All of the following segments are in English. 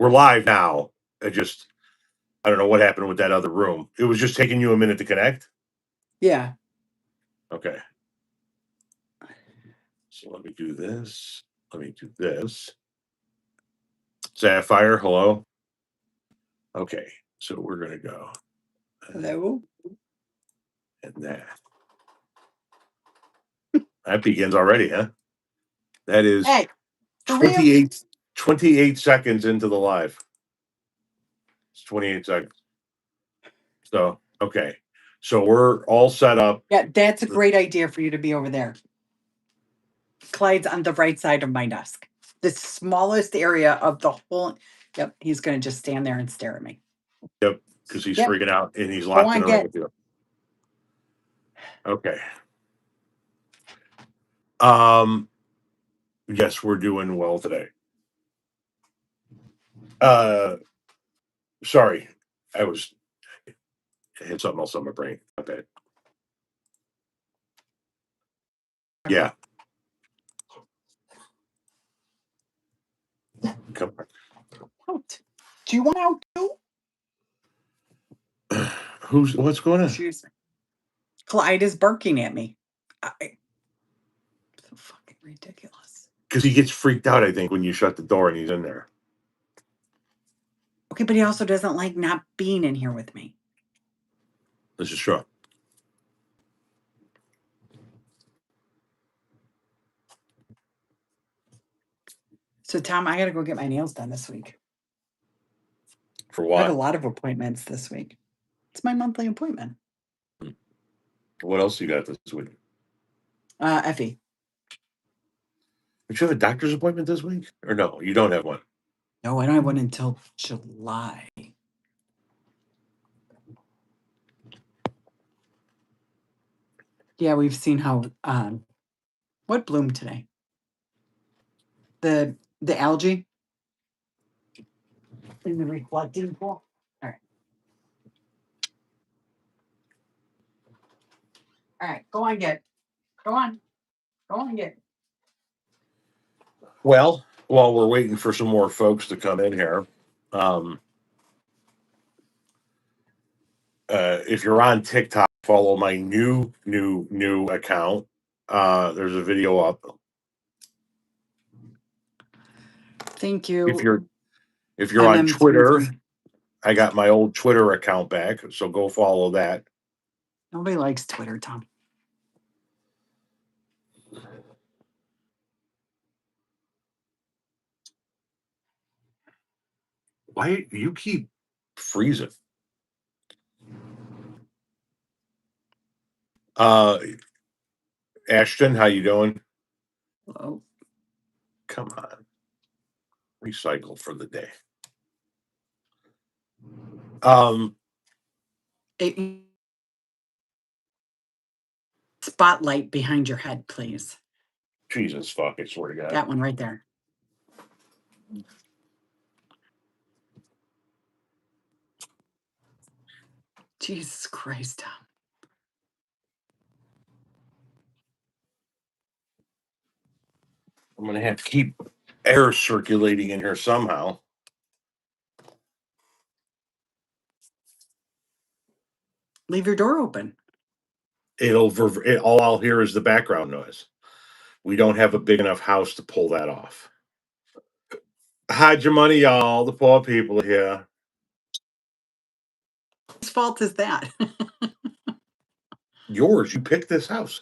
We're live now. I don't know what happened with that other room. It was just taking you a minute to connect? Yeah. Okay. So let me do this. Let me do this. Sapphire, hello? Okay. So we're going to go. Hello? And that. That begins already, huh? That is Hey, for real? 28 seconds into the live. It's 28 seconds. So, okay. So we're all set up. Yeah, that's a great idea for you to be over there. Clyde's on the right side of my desk. The smallest area of the whole. Yep, he's going to just stand there and stare at me. Yep, because he's Yep. freaking out and he's locked in a room with you. Okay. Yes, we're doing well today. Sorry, I had something else on my brain. Not bad. Yeah. Come Out. Do you want out too? on. What's going on? Excuse me. Clyde is barking at me. So fucking ridiculous. Because he gets freaked out, I think, when you shut the door and he's in there. Okay, but he also doesn't like not being in here with me. This is true. So, Tom, I got to go get my nails done this week. For I have a what? lot of appointments this week. It's my monthly appointment. What else you got this week? Effie. Don't you have a doctor's appointment this week? Or no, you don't have one? No, I don't have one until July. Yeah, we've seen how what bloomed today? The algae in the reflecting pool. All right. All right, go on, get. Go on. Go on, get. Well, while we're waiting for some more folks to come in here, if you're on TikTok, follow my new account. There's a video up. Thank you. If you're on Twitter, I got my old Twitter account back, so go follow that. Nobody likes Twitter, Tom. Why you keep freezing? Ashton, how you doing? Hello. Come on. Recycle for the day. Spotlight behind your head, please. Jesus fuck, I swear to God. That one right there. Jesus Christ, Tom. I'm gonna have to keep air circulating in here somehow. Leave your door open. All I'll hear is the background noise. We don't have a big enough house to pull that off. Hide your money, y'all. The poor people are here. Whose fault is that? Yours. You picked this house.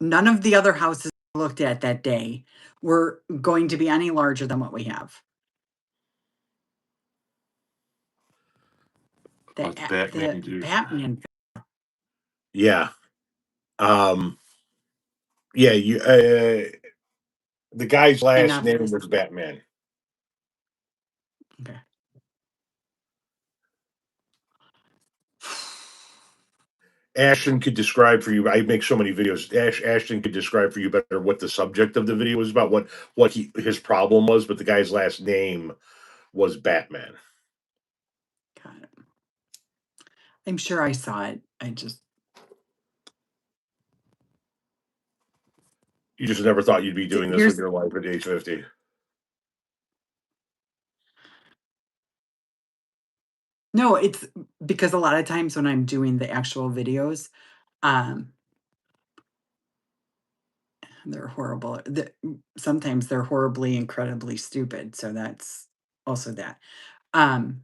None of the other houses I looked at that day were going to be any larger than what we have. What's Batman do? Batman. Yeah. Yeah, the guy's last name was Batman. Okay. Ashton could describe for you. I make so many videos. Ashton could describe for you better what the subject of the video was about, what his problem was, but the guy's last name was Batman. Got it. I'm sure I saw it. You just never thought you'd be doing this with your life at age 50. No, it's because a lot of times when I'm doing the actual videos, um, they're horrible. Sometimes they're horribly, incredibly stupid. So that's also that. Um,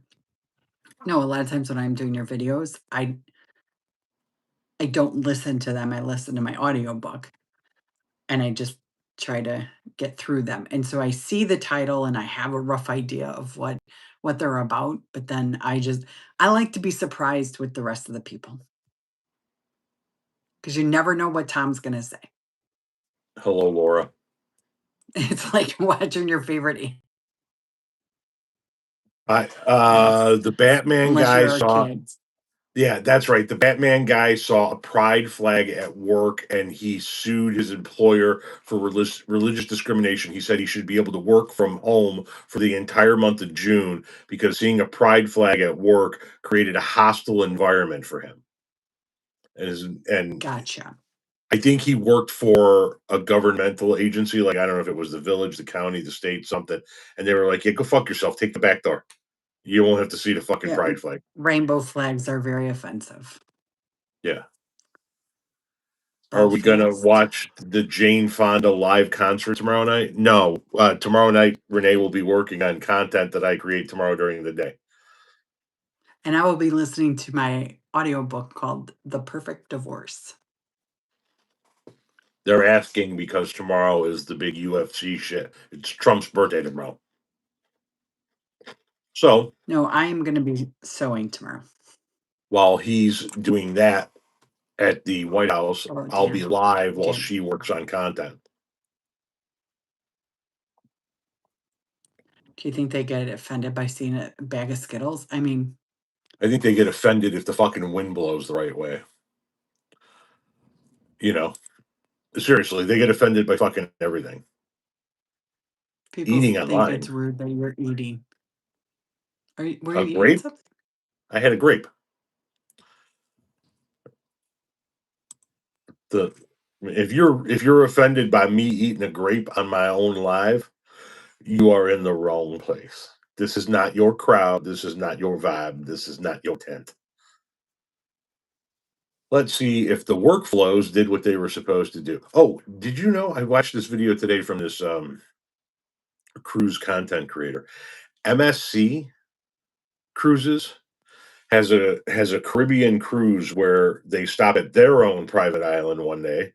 no, a lot of times when I'm doing your videos, I don't listen to them. I listen to my audiobook and I just try to get through them. And so I see the title and I have a rough idea of what they're about, but then I like to be surprised with the rest of the people because you never know what Tom's going to say. Hello, Laura. It's like watching your favorite. I Yes, the Batman unless guy you're our saw. kids. Yeah, that's right. The Batman guy saw a pride flag at work and he sued his employer for religious discrimination. He said he should be able to work from home for the entire month of June because seeing a pride flag at work created a hostile environment for him. And Gotcha. I think he worked for a governmental agency, like I don't know if it was the village, the county, the state, something. And they were like, "Yeah, go fuck yourself. Take the back door. You won't have to see the fucking Yeah, pride flag." rainbow flags are very offensive. Yeah. Are we gonna Belfast. watch the Jane Fonda live concert tomorrow night? No. Tomorrow night, Renee will be working on content that I create tomorrow during the day. And I will be listening to my audiobook called The Perfect Divorce. They're asking because tomorrow is the big UFC shit. It's Trump's birthday tomorrow. So No, I am going to be sewing tomorrow. while he's doing that at the White House, Oh, I'll be dear. live while Okay. she works on content. Do you think they get offended by seeing a bag of Skittles? I mean, I think they get offended if the fucking wind blows the right way. You know, seriously, they get offended by fucking everything. people Eating think it's online. rude that you're eating. Were A you eating grape? something? I had a grape. The if you're offended by me eating a grape on my own live, you are in the wrong place. This is not your crowd. This is not your vibe. This is not your tent. Let's see if the workflows did what they were supposed to do. Oh, did you know I watched this video today from this cruise content creator. MSC Cruises has a Caribbean cruise where they stop at their own private island one day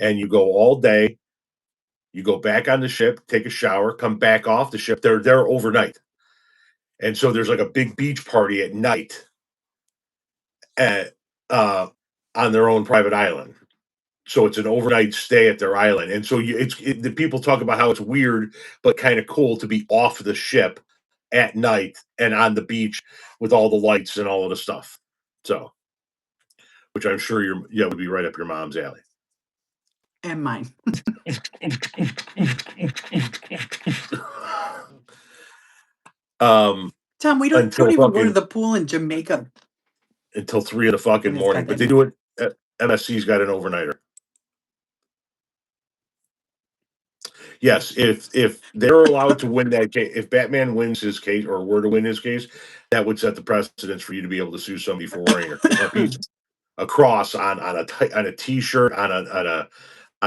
and you go all day. You go back on the ship, take a shower, come back off the ship. They're there overnight. And so there's like a big beach party at night at on their own private island. So it's an overnight stay at their island. And so the people talk about how it's weird but kind of cool to be off the ship at night and on the beach with all the lights and all of the stuff. So, which I'm sure would be right up your mom's alley. And mine. um Tom, we don't until even go to fucking the pool in Jamaica until 3 in the fucking when it's morning. got But that. they do it MSC's got an overnighter. Yes, if they're allowed to win that case, if Batman wins his case or were to win his case, that would set the precedence for you to be able to sue somebody for wearing a piece a cross on a T-shirt, on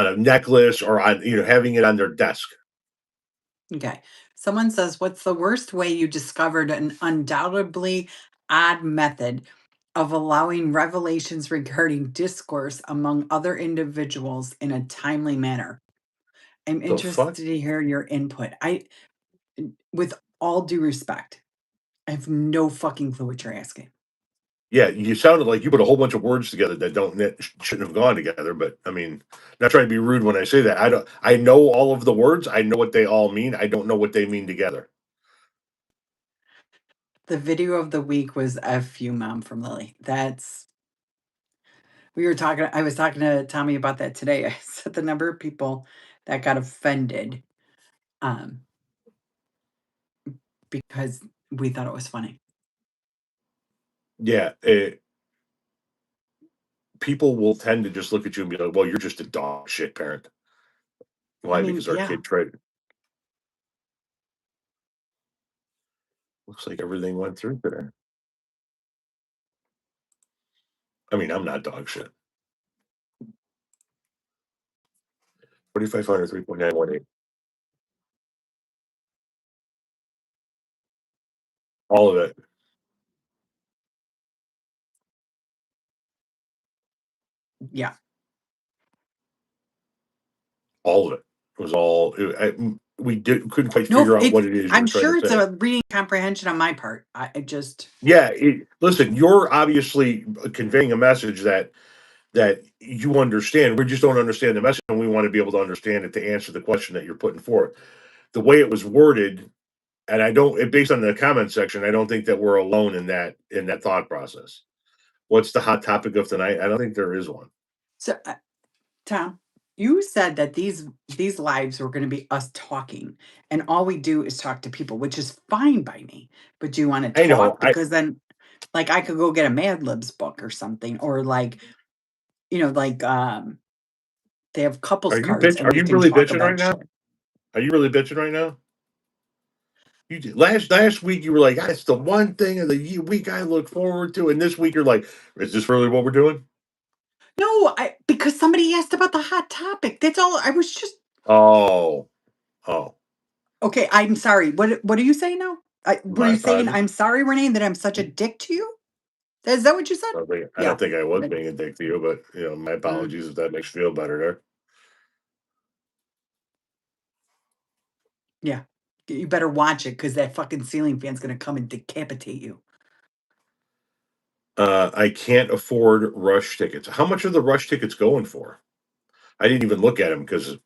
a necklace, or on having it on their desk. Okay. Someone says, what's the worst way you discovered an undoubtedly odd method of allowing revelations regarding discourse among other individuals in a timely manner? I'm The fuck? interested to hear your input. With all due respect, I have no fucking clue what you're asking. Yeah, you sounded like you put a whole bunch of words together that shouldn't have gone together. But I mean, not trying to be rude when I say that. I don't. I know all of the words. I know what they all mean. I don't know what they mean together. The video of the week was F you, Mom from Lily. I was talking to Tommy about that today. I said the number of people that got offended um, because we thought it was funny. Yeah, people will tend to just look at you and be like, "Well, you're just a dog shit parent." I Why? mean, Because our yeah, kid tried. Looks like everything went through today. I mean, I'm not dog shit. 4,500, 3.918. All of it. Yeah. All of it. It was all. We couldn't quite No, figure out it's what it is you I'm were trying sure to it's say. a reading comprehension on my part. I just Yeah. Listen, you're obviously conveying a message that you understand. We just don't understand the message, and we want to be able to understand it to answer the question that you're putting forth. The way it was worded, and I don't. Based on the comment section, I don't think that we're alone in that thought process. What's the hot topic of tonight? I don't think there is one. so Tom, you said that these lives were going to be us talking, and all we do is talk to people, which is fine by me. But do you want to I know. talk? Because then, like, I could go get a Mad Libs book or something, or like, like they have couples Are you cards, bitch? and Are we you can really talk bitching right about now? shit. Are you really bitching right now? You did. Last week you were like, "That's the one thing of the week I look forward to," and this week you're like, "Is this really what we're doing?" No, because somebody asked about the hot topic. That's all. I was just Oh, oh, okay. I'm sorry. What are you saying now? Were my you saying apologies. I'm sorry, Renee, that I'm such a dick to you? Is that what you said? I don't Yeah. think I was But, being a dick to you, but my mm, apologies if that makes you feel better there. yeah. You better watch it because that fucking ceiling fan's gonna come and decapitate you. I can't afford Rush tickets. How much are the Rush tickets going for? I didn't even look at them because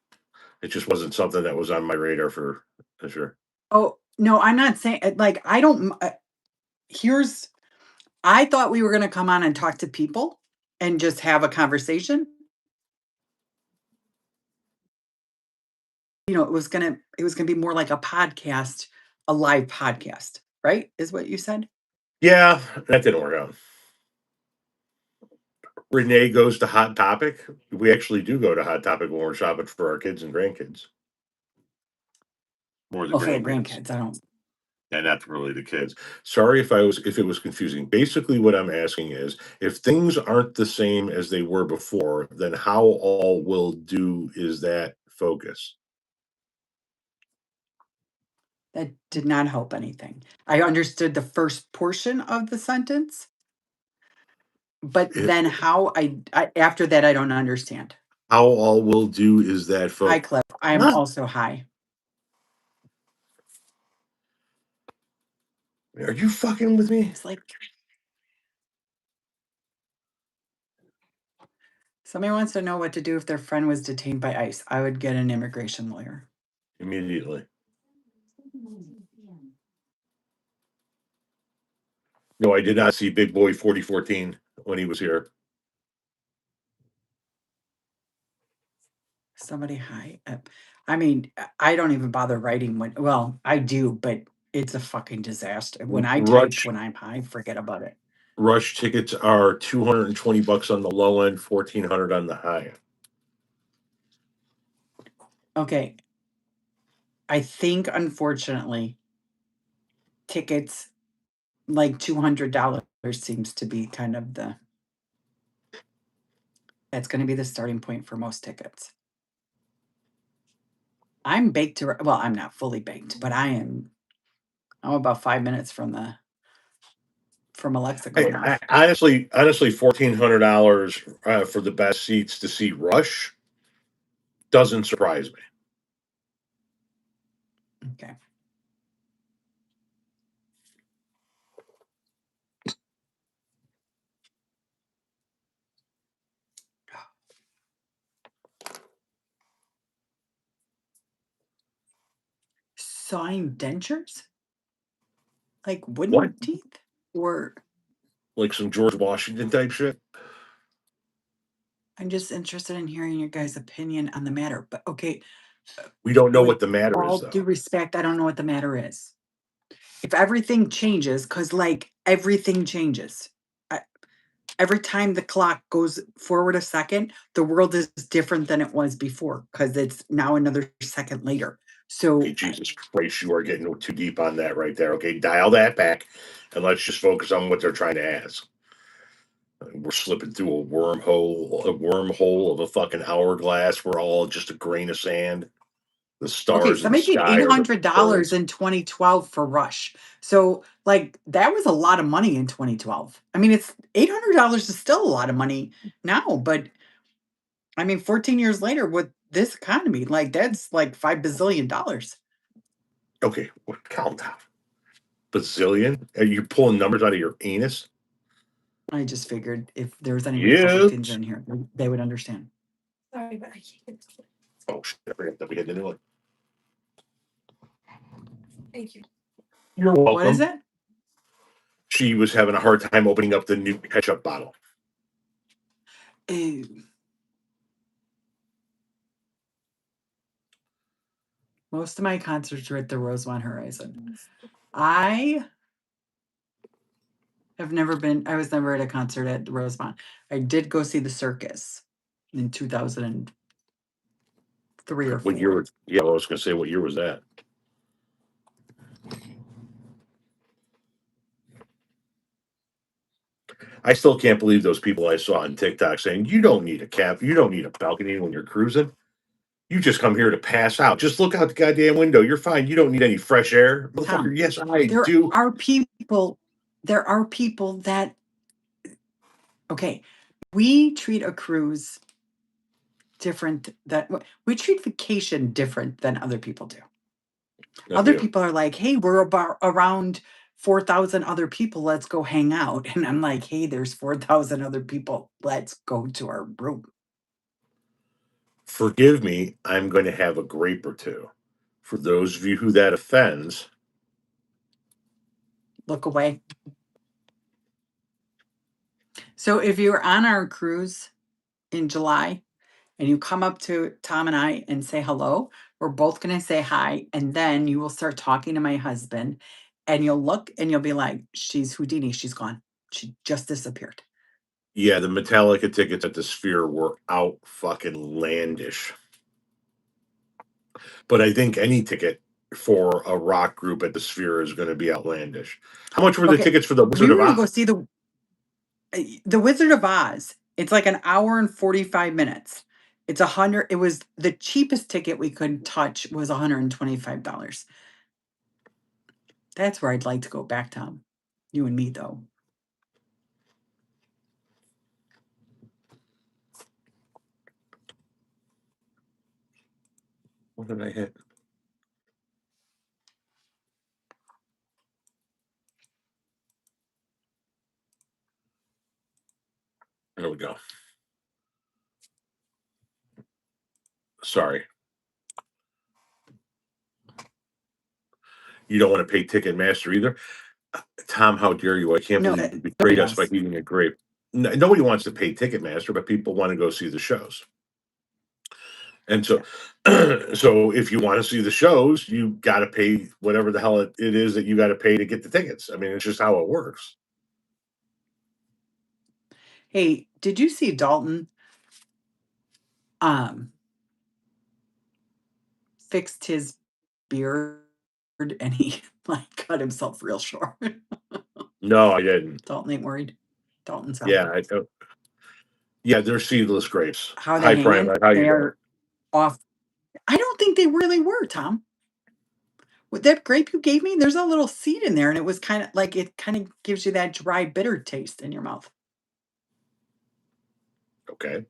it just wasn't something that was on my radar for sure. Oh no, I'm not saying like I don't. Here's. I thought we were gonna come on and talk to people and just have a conversation. It was gonna be more like a podcast, a live podcast, right? Is what you said? Yeah, that didn't work out. Renee goes to Hot Topic. We actually do go to Hot Topic when we're shopping for our kids and grandkids, more the Okay, grandkids. grandkids. I don't And not really the kids. Sorry if it was confusing. Basically, what I'm asking is, if things aren't the same as they were before, then how all will do is that focus? that did not help anything. I understood the first portion of the sentence, but If then how I after that I don't understand. how all will do is that Hi, focus. Cliff. I'm What? also high. Are you fucking with me? It's like somebody wants to know what to do if their friend was detained by ICE. I would get an immigration lawyer. Immediately. No, I did not see Big Boy 4014 when he was here. Somebody high. I mean, I don't even bother writing when. Well, I do, but it's a fucking disaster. When I type Rush when I'm high, forget about it. Rush tickets are $220 on the low end, 1,400 on the high. Okay, I think unfortunately tickets like $200 seems to be kind of that's going to be the starting point for most tickets. I'm baked to well, I'm not fully baked, but I'm about 5 minutes from Alexa going I off. honestly, $1,400 for the best seats to see Rush doesn't surprise me. Okay. Sawing dentures? Like What? wooden teeth? Or Like some George Washington type shit? I'm just interested in hearing your guys' opinion on the matter. But okay, We don't know with what the matter is, all due though. respect, I don't know what the matter is. If everything changes, because like everything changes. I, every time the clock goes forward a second, the world is different than it was before because it's now another second later. Okay, So Jesus Christ, you are getting too deep on that right there. Okay, dial that back, and let's just focus on what they're trying to ask. We're slipping through a wormhole of a fucking hourglass. We're all just a grain of sand. The Okay, stars in the somebody paid sky are the $800 birds. in 2012 for Rush. So, like, that was a lot of money in 2012. I mean, it's $800 is still a lot of money now, but I mean, 14 years later with this economy, like, that's like $5 bazillion. Okay, calm down. Bazillion? Are you pulling numbers out of your anus? I just figured if there was any Republicans Yes. in here, they would understand. Oh shit! I forgot that we had the new one. You're What is welcome. it? She was having a hard time opening up the new ketchup bottle. Ew. Most of my concerts are at the Rosemont Horizon. I I was never at a concert at Rosemont. I did go see the circus in 2003 or What year 4. was? Yeah, I was gonna say, what year was that? I still can't believe those people I saw on TikTok saying you don't need a cap, you don't need a balcony when you're cruising. You just come here to pass out. Just look out the goddamn window. You're fine. You don't need any fresh air, Tom, motherfucker. Yes, I there do. are people there are people that okay, we treat a cruise different than we treat vacation different than other people do. No, we Other don't. people are like, "Hey, we're about around 4,000 other people. Let's go hang out." And I'm like, "Hey, there's 4,000 other people. Let's go to our room." Forgive me. I'm going to have a grape or two. For those of you who that offends, Look away. So if you're on our cruise in July and you come up to Tom and I and say hello, we're both going to say hi. And then you will start talking to my husband and you'll look and you'll be like, she's Houdini. She's gone. She just disappeared. yeah, the Metallica tickets at the Sphere were out fucking landish. But I think any ticket for a rock group at the Sphere is going to be outlandish. How much were the Okay. tickets for the We Wizard were of going to go Oz? see the Wizard of Oz. It's like an hour and 45 minutes. It's 100. It was the cheapest ticket we could touch was $125. That's where I'd like to go back, Tom. You and me, though. What did I hit? There we go. Sorry. You don't want to pay Ticketmaster either? Tom, how dare you? I can't No, believe you nobody betrayed us by does. eating a grape. Nobody wants to pay Ticketmaster, but people want to go see the shows. And so, Yeah. so if you want to see the shows, you got to pay whatever the hell it is that you got to pay to get the tickets. I mean, it's just how it works. Hey, did you see Dalton um fixed his beard and he like cut himself real short? No, I didn't. Dalton ain't worried. Dalton's Yeah, fine. yeah, they're seedless grapes. How are they Hi, hanging? Prime. How you They doing? are off. I don't think they really were, Tom. With that grape you gave me, there's a little seed in there, and it was kind of like it kind of gives you that dry, bitter taste in your mouth. Okay.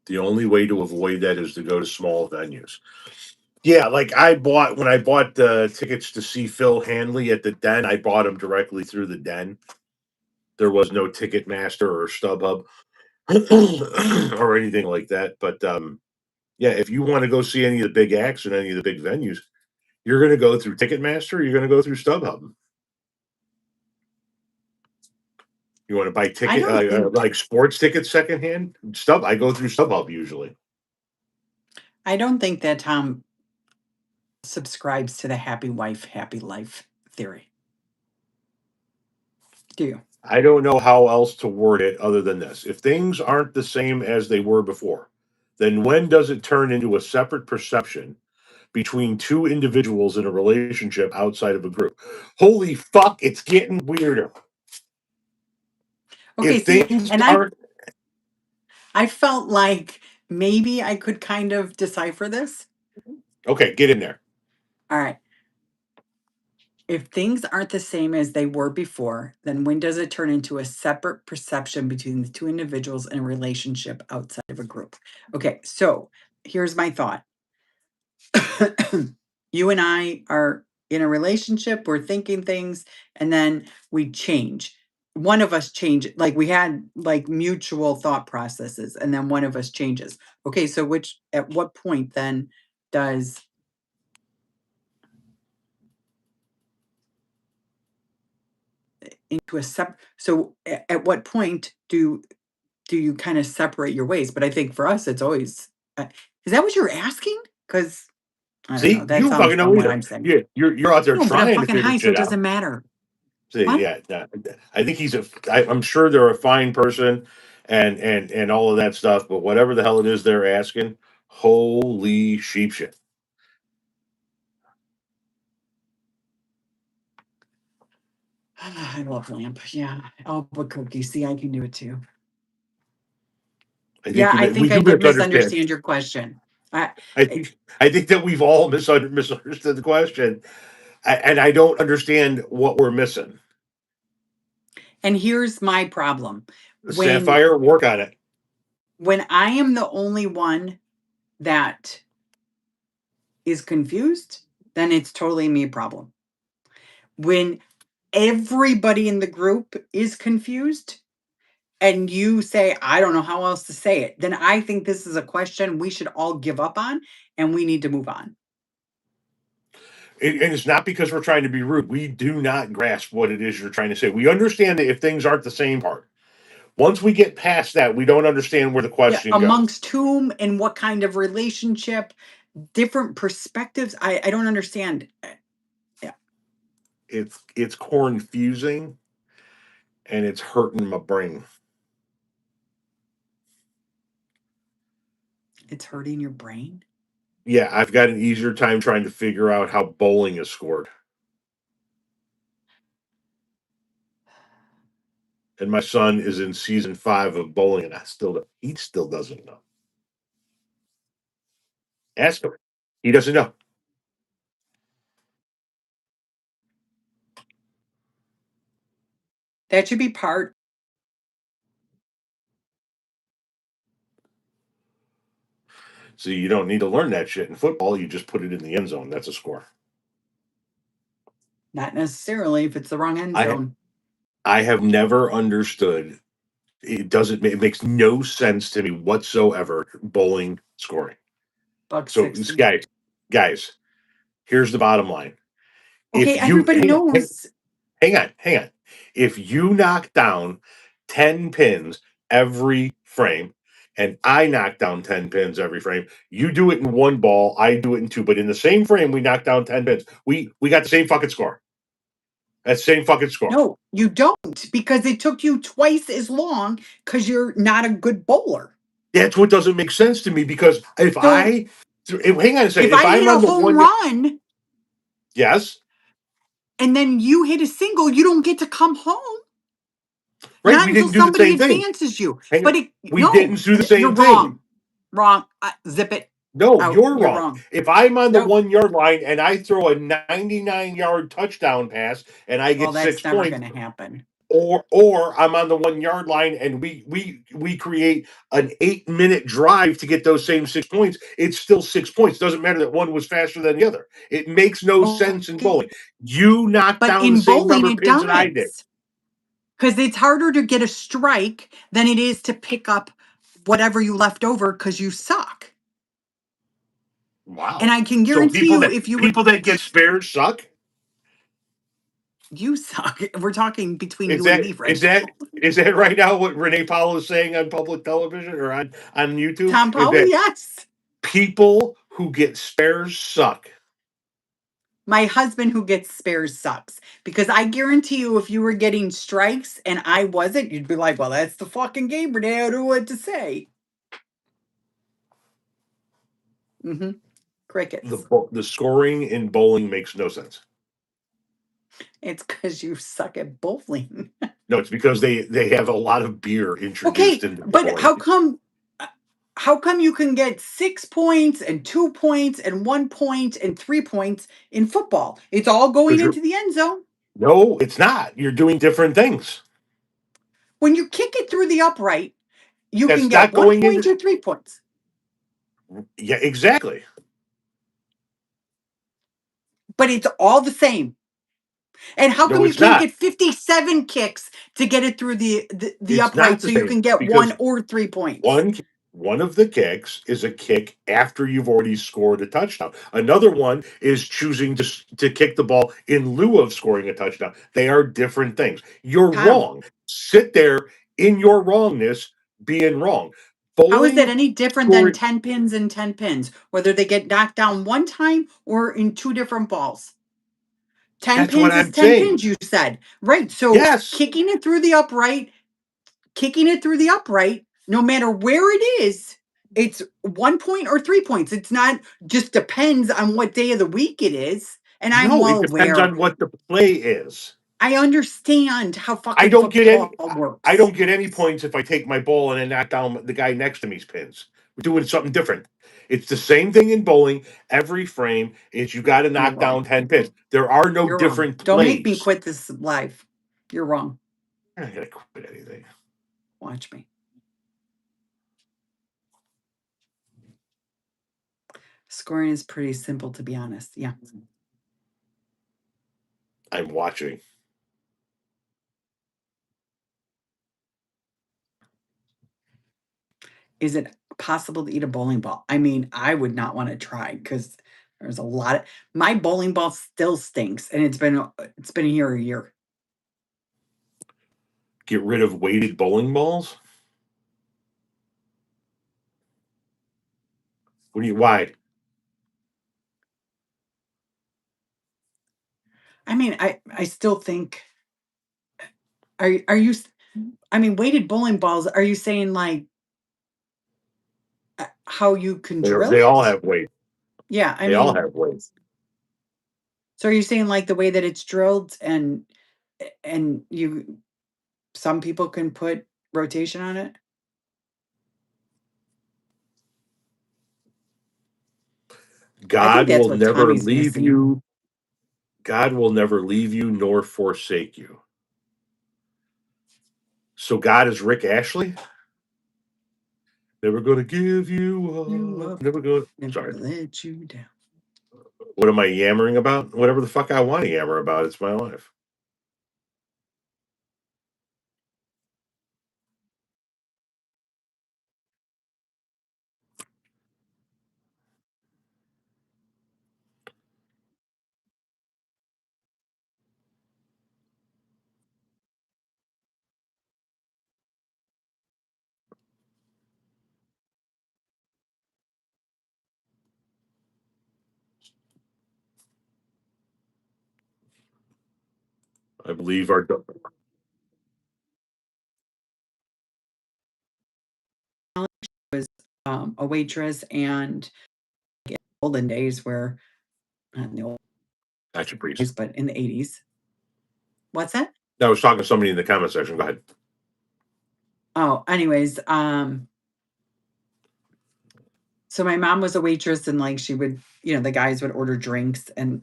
The only way to avoid that is to go to small venues. Yeah, like when I bought the tickets to see Phil Hanley at the Den, I bought them directly through the Den. There was no Ticketmaster or StubHub or anything like that. But yeah, if you want to go see any of the big acts and any of the big venues, you're going to go through Ticketmaster. Or you're going to go through StubHub. You want to buy I ticket don't think like sports tickets secondhand? I go through StubHub usually. I don't think that Tom subscribes to the happy wife, happy life theory. Do you? I don't know how else to word it other than this. If things aren't the same as they were before, then when does it turn into a separate perception between two individuals in a relationship outside of a group. Holy fuck, it's getting weirder. Okay, If see, things and aren't I felt like maybe I could kind of decipher this. okay, get in there. All right. If things aren't the same as they were before, then when does it turn into a separate perception between the two individuals in a relationship outside of a group? Okay, so here's my thought. You and I are in a relationship, we're thinking things, and then we change. One of us change, like we had like mutual thought processes, and then one of us changes. Okay, so which at what point then does into a so at what point do you kind of separate your ways? But I think for us, it's always is that what you're asking? Because I don't know. See, That you don't sounds fucking know from what either. I'm saying. You're out there No, but I'm trying to fucking figure high, so it shit out. doesn't matter. See, What? yeah, I think I'm sure they're a fine person, and all of that stuff. But whatever the hell it is they're asking, holy sheep shit. I love lamp. Yeah. Albuquerque. See, I can do it too. I think Yeah, I we think I do did misunderstand. misunderstand your question. I, I- I think that we've all misunderstood the question, and I don't understand what we're missing. and here's my problem. When Sapphire, work on it. when I am the only one that is confused, then it's totally me problem. When everybody in the group is confused and you say, I don't know how else to say it, then I think this is a question we should all give up on and we need to move on. And it's not because we're trying to be rude. We do not grasp what it is you're trying to say. We understand that if things aren't the same part. Once we get past that, we don't understand where the Yeah, question goes. amongst whom and what kind of relationship, different perspectives. I don't understand. Yeah, It's confusing and it's hurting my brain. it's hurting your brain. Yeah, I've got an easier time trying to figure out how bowling is scored. And my son is in season 5 of bowling, and he still doesn't know. Ask him. He doesn't know. That should be part. See, you don't need to learn that shit in football. You just put it in the end zone. That's a score. Not necessarily if it's the wrong end I zone. I have never understood. It makes no sense to me whatsoever. Bowling scoring. Buck So 60. guys, here's the bottom line. If Okay, you everybody knows. hang on. If you knock down 10 pins every frame, and I knock down 10 pins every frame, you do it in one ball, I do it in two, but in the same frame, we knock down 10 pins. We got the same fucking score. That same fucking score. No, you don't because it took you twice as long because you're not a good bowler. That's what doesn't make sense to me because So hang on a second, if if I I'm hit a on the home one, run yes, and then you hit a single, you don't get to come home. right, Not we until didn't do the somebody same thing. advances you. Hang on. But it We no, didn't do the you're same thing. wrong. Wrong. Zip it No, out. you're You're wrong. wrong. If I'm on the Nope. 1 yard line and I throw a 99-yard touchdown pass and I Well, get six that's never points, going to happen. or I'm on the 1 yard line and we create an 8 minute drive to get those same 6 points, it's still 6 points. Doesn't matter that one was faster than the other. It makes no sense in Okay. bowling. You knocked But down the in same bowling, number of it pins that I did. does. Because it's harder to get a strike than it is to pick up whatever you left over because you suck. And Wow. I can So guarantee you, if you would, people that get spares suck. you suck. We're talking between Is you and that me right is now. that is that right now what Renee Paulo is saying on public television or on YouTube? Tom Is Polly, that yes. people who get spares suck? My husband who gets spares sucks because I guarantee you, if you were getting strikes and I wasn't, you'd be like, "Well, that's the fucking game, Renee. I don't know what to say." Mm-hmm. Crickets. The scoring in bowling makes no sense. It's because you suck at bowling. No, it's because they have a lot of beer Okay, introduced into but bowling. uh, how come you can get 6 points and 2 points and 1 point and 3 points in football? It's all going Because you're into the end zone. no, it's not. You're doing different things. When you kick it through the upright, you can That's get not 1 going point into. or 3 points. Yeah, exactly. But it's all the same. And how No, come you it's can't not. get 57 kicks to get it through the It's not upright the so you same can get 1 because or 3 points? one of the kicks is a kick after you've already scored a touchdown. Another one is choosing to kick the ball in lieu of scoring a touchdown. They are different things. You're Tom, wrong. Sit there in your wrongness, being wrong. how is that Bowling any different than scoring. 10 pins and 10 pins, whether they get knocked down one time or in 2 different balls? 10 That's what pins is I'm 10 saying. pins, you said. Right. So Yes. kicking it through the upright, no matter where it is, it's 1 point or 3 points. It's not just depends on what day of the week it is. And I'm No, well it depends aware. on what the play is. I understand how I fucking don't get football any. I works. don't get any points if I take my ball and then knock down the guy next to me's pins. We're doing something different. It's the same thing in bowling. Every frame is you got to You're knock wrong. down 10 pins. There are no You're wrong. different Don't make me plays. quit this live. You're wrong. I'm not gonna quit anything. Watch me. Scoring is pretty simple, to be honest. Yeah. I'm watching. Is it possible to eat a bowling ball? I mean, I would not want to try because there's a lot of my bowling ball still stinks, and it's been here a year. Get rid of weighted bowling balls. What do you? Why? I mean, I still think are you I mean, weighted bowling balls, are you saying like how you can drill They all it? have weight. Yeah, I They all mean, have weight. so are you saying like the way that it's drilled and you some people can put rotation on it? I think God that's will what never Tommy's leave missing. you. God will never leave you nor forsake you. So God is Rick Ashley. Never gonna give You you up. up, Never gonna. never Sorry. let you down. What am I yammering about? Whatever the fuck I want to yammer about. It's my life. I believe our. Was a waitress and in olden days where not in the old Gotcha, priest. days, but in the 80s. What's that? I was talking to somebody in the comment section. Go ahead. Oh, anyways, so my mom was a waitress and like she would, the guys would order drinks and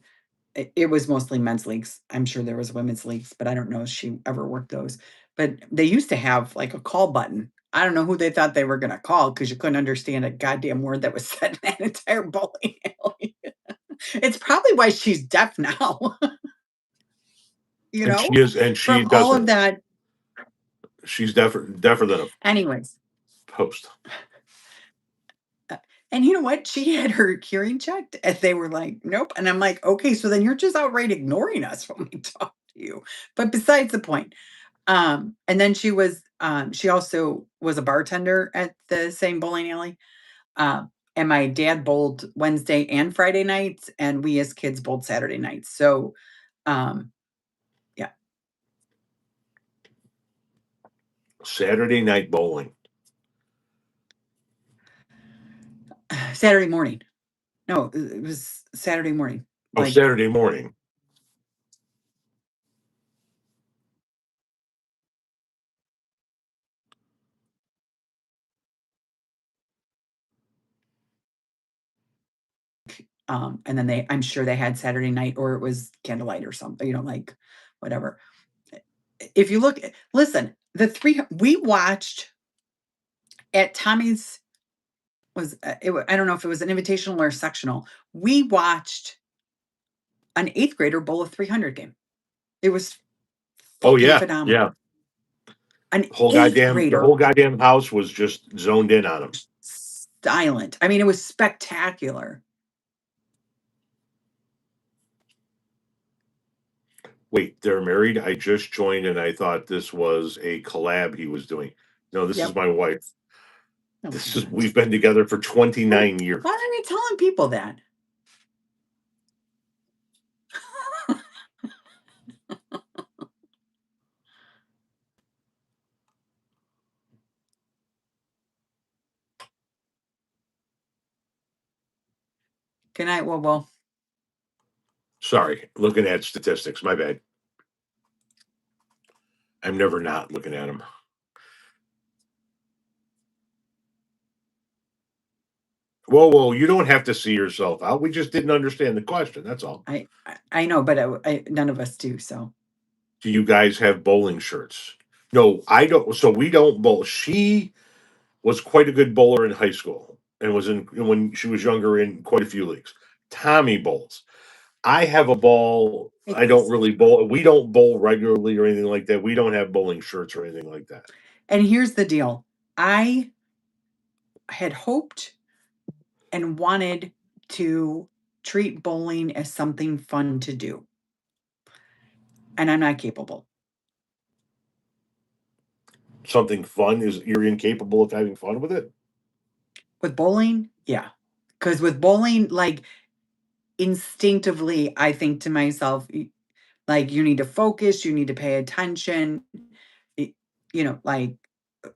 it was mostly men's leagues. I'm sure there was women's leagues, but I don't know if she ever worked those. But they used to have like a call button. I don't know who they thought they were going to call because you couldn't understand a goddamn word that was said in that entire bowling alley. It's probably why she's deaf now, you And she know, is, and she from all of doesn't. that. She's deafer than a Anyways, post. uh, and you know what? She had her hearing checked and they were like, nope. And I'm like, okay, so then you're just outright ignoring us when we talk to you. But besides the point, and then she also was a bartender at the same bowling alley. And my dad bowled Wednesday and Friday nights, and we as kids bowled Saturday nights. So, um, yeah, Saturday night bowling. Saturday morning. No, it was Saturday morning. Oh, Like, Saturday morning. and then I'm sure they had Saturday night or it was candlelight or something, like whatever. If you look, listen, we watched at Tommy's I don't know if it was an invitational or sectional. We watched an eighth grader bowl a 300 game. It was Oh fucking yeah, yeah. phenomenal. An The eighth whole grader goddamn house was just zoned in on him. silent. I mean, it was spectacular. Wait, they're married? I just joined and I thought this was a collab he was doing. No, this is Yep. my wife. No, it's This is not. we've been together for 29 years. Why are you telling people that? Good night, well. Sorry, looking at statistics. My bad. I'm never not looking at them. Whoa, you don't have to see yourself out. We just didn't understand the question. That's all. I know, but none of us do. So Do you guys have bowling shirts? No, I don't. So we don't bowl. She was quite a good bowler in high school and was in when she was younger in quite a few leagues. Tommy bowls. I have a ball. I don't it's really bowl. We don't bowl regularly or anything like that. We don't have bowling shirts or anything like that. and here's the deal. I had hoped and wanted to treat bowling as something fun to do, and I'm not capable. Something fun is you're incapable of having fun with it. With bowling, yeah. Because with bowling, like instinctively, I think to myself, like you need to focus, you need to pay attention. y- like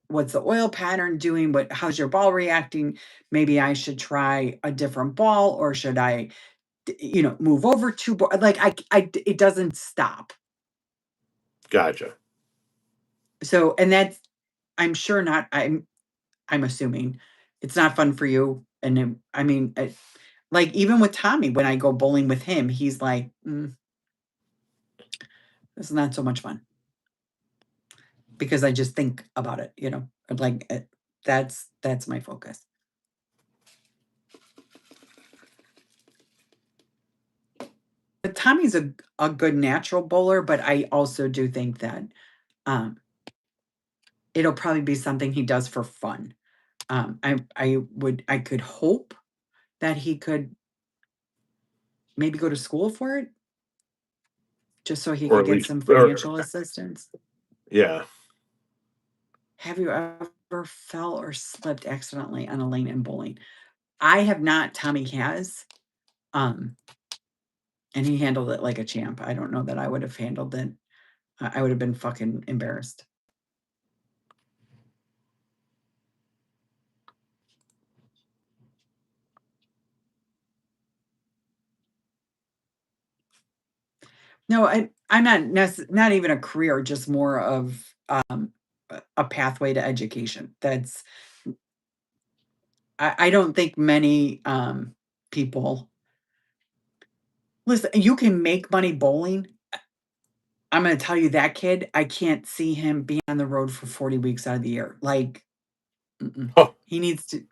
what's the oil pattern doing? How's your ball reacting? Maybe I should try a different ball, or should I, move over two ball? Like it doesn't stop. Gotcha. So, and that's, I'm sure not. I'm assuming it's not fun for you. And I mean, like even with Tommy, when I go bowling with him, he's like, "This is not so much fun," because I just think about it. Like that's my focus. But Tommy's a good natural bowler, but I also do think that um, it'll probably be something he does for fun. I could hope that he could maybe go to school for it, just so he Or could at get least, some financial assistance. yeah. Have you ever fell or slipped accidentally on a lane in bowling? I have not. Tommy has. Um, and he handled it like a champ. I don't know that I would have handled it. I would have been fucking embarrassed. No, I'm not even a career, just more of a pathway to education. I don't think many people listen. You can make money bowling. I'm going to tell you that kid. I can't see him being on the road for 40 weeks out of the year. Like, mm-mm. Huh. he needs to.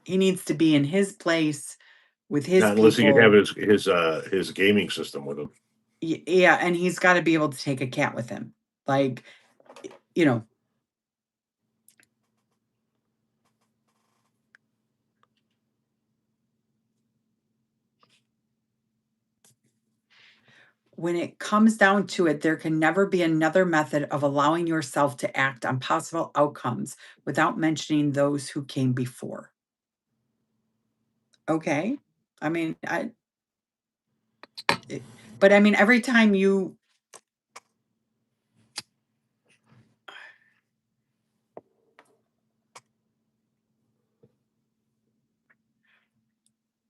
He needs to be in his place with his Not unless he can have people. his gaming system with him. Yeah, and he's got to be able to take a cat with him. Like, you know, when it comes down to it, there can never be another method of allowing yourself to act on possible outcomes without mentioning those who came before. Okay. I mean, but I mean, every time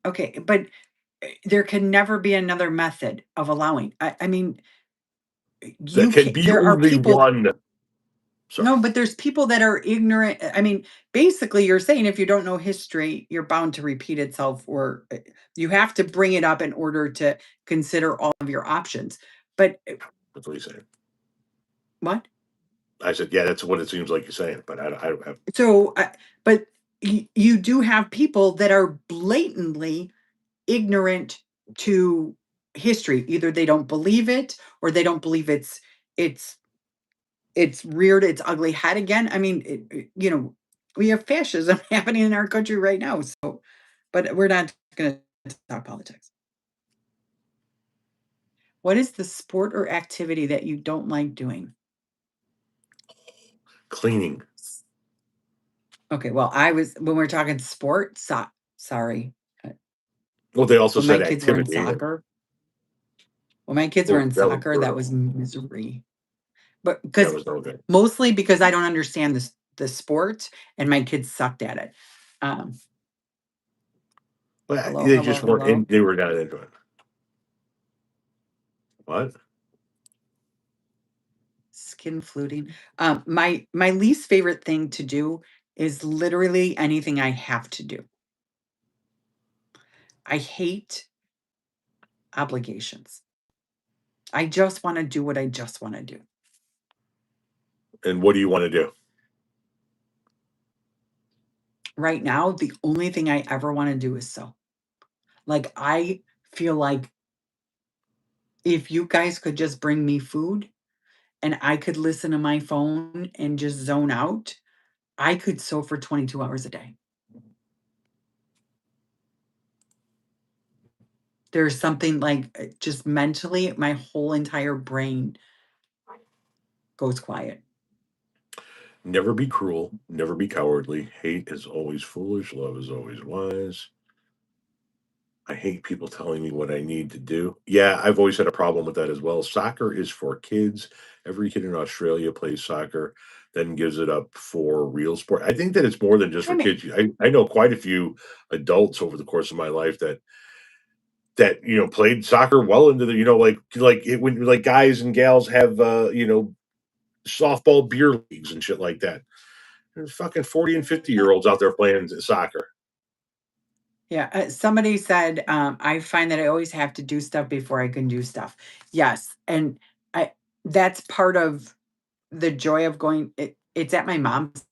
Okay, but there can never be another method of allowing. I mean, That you can can be there are only people. one. No, Sorry. but there's people that are ignorant. I mean, basically, you're saying if you don't know history, you're bound to repeat itself, or you have to bring it up in order to consider all of your options. But That's what he's saying. what? I said, yeah, that's what it seems like you're saying, but I don't have. So, but you do have people that are blatantly ignorant to history. Either they don't believe it, or they don't believe it's it's reared its ugly head again. I mean, we have fascism happening in our country right now. So, but we're not going to talk politics. What is the sport or activity that you don't like doing? Cleaning. Okay, well, I was when we're talking sports. Sorry, uh, Well, they also when my said kids were in activity, and soccer, when my kids were well, in that was soccer, that was brutal. misery. But That because was no good. mostly because I don't understand this the sport, and my kids sucked at it. Um, But hello, they hello, just weren't hello. in. They were not into it. What? Skin fluting. My least favorite thing to do is literally anything I have to do. I hate obligations. I just want to do what I just want to do. And what do you want to do? Right now, the only thing I ever want to do is sew. Like I feel like if you guys could just bring me food and I could listen to my phone and just zone out, I could sew for 22 hours a day. There's something like just mentally, my whole entire brain goes quiet. Never be cruel. Never be cowardly. Hate is always foolish. Love is always wise. I hate people telling me what I need to do. Yeah, I've always had a problem with that as well. Soccer is for kids. Every kid in Australia plays soccer, then gives it up for real sport. I think that it's more than just I for mean, kids. I know quite a few adults over the course of my life that played soccer well into the like it when like guys and gals have softball beer leagues and shit like that. There's fucking 40 and 50-year-olds out there playing soccer. yeah, somebody said, I find that I always have to do stuff before I can do stuff. Yes, and I that's part of the joy of going. It's at my mom's.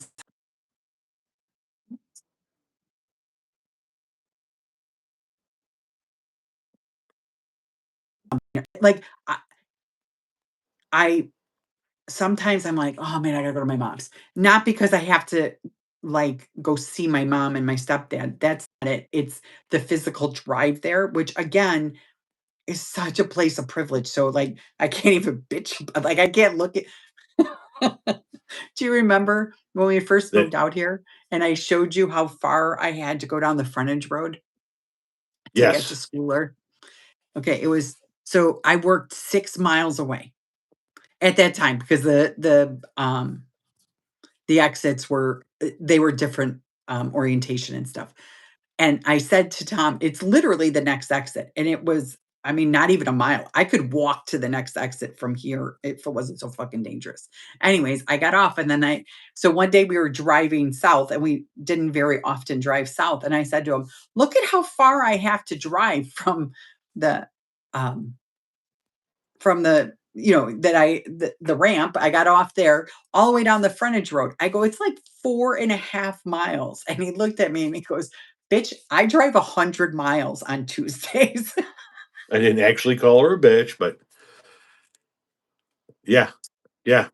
Like I sometimes I'm like, oh man, I gotta go to my mom's. Not because I have to like go see my mom and my stepdad. That's not it. It's the physical drive there, which again is such a place of privilege. So like I can't even bitch. Like I can't look at Do you remember when we first That moved out here and I showed you how far I had to go down the frontage road to get to yes, schooler? Okay, it was so I worked 6 miles away at that time because the exits were they were different, orientation and stuff. And I said to Tom, "It's literally the next exit." And it was, I mean, not even a mile. I could walk to the next exit from here if it wasn't so fucking dangerous. Anyways, I got off and then so one day we were driving south and we didn't very often drive south. And I said to him, "Look at how far I have to drive the, um, from that the ramp. I got off there all the way down the frontage road." I go, "It's like 4.5 miles." And he looked at me and he goes, "Bitch, I drive 100 miles on Tuesdays." I didn't actually call her a bitch, but yeah, yeah.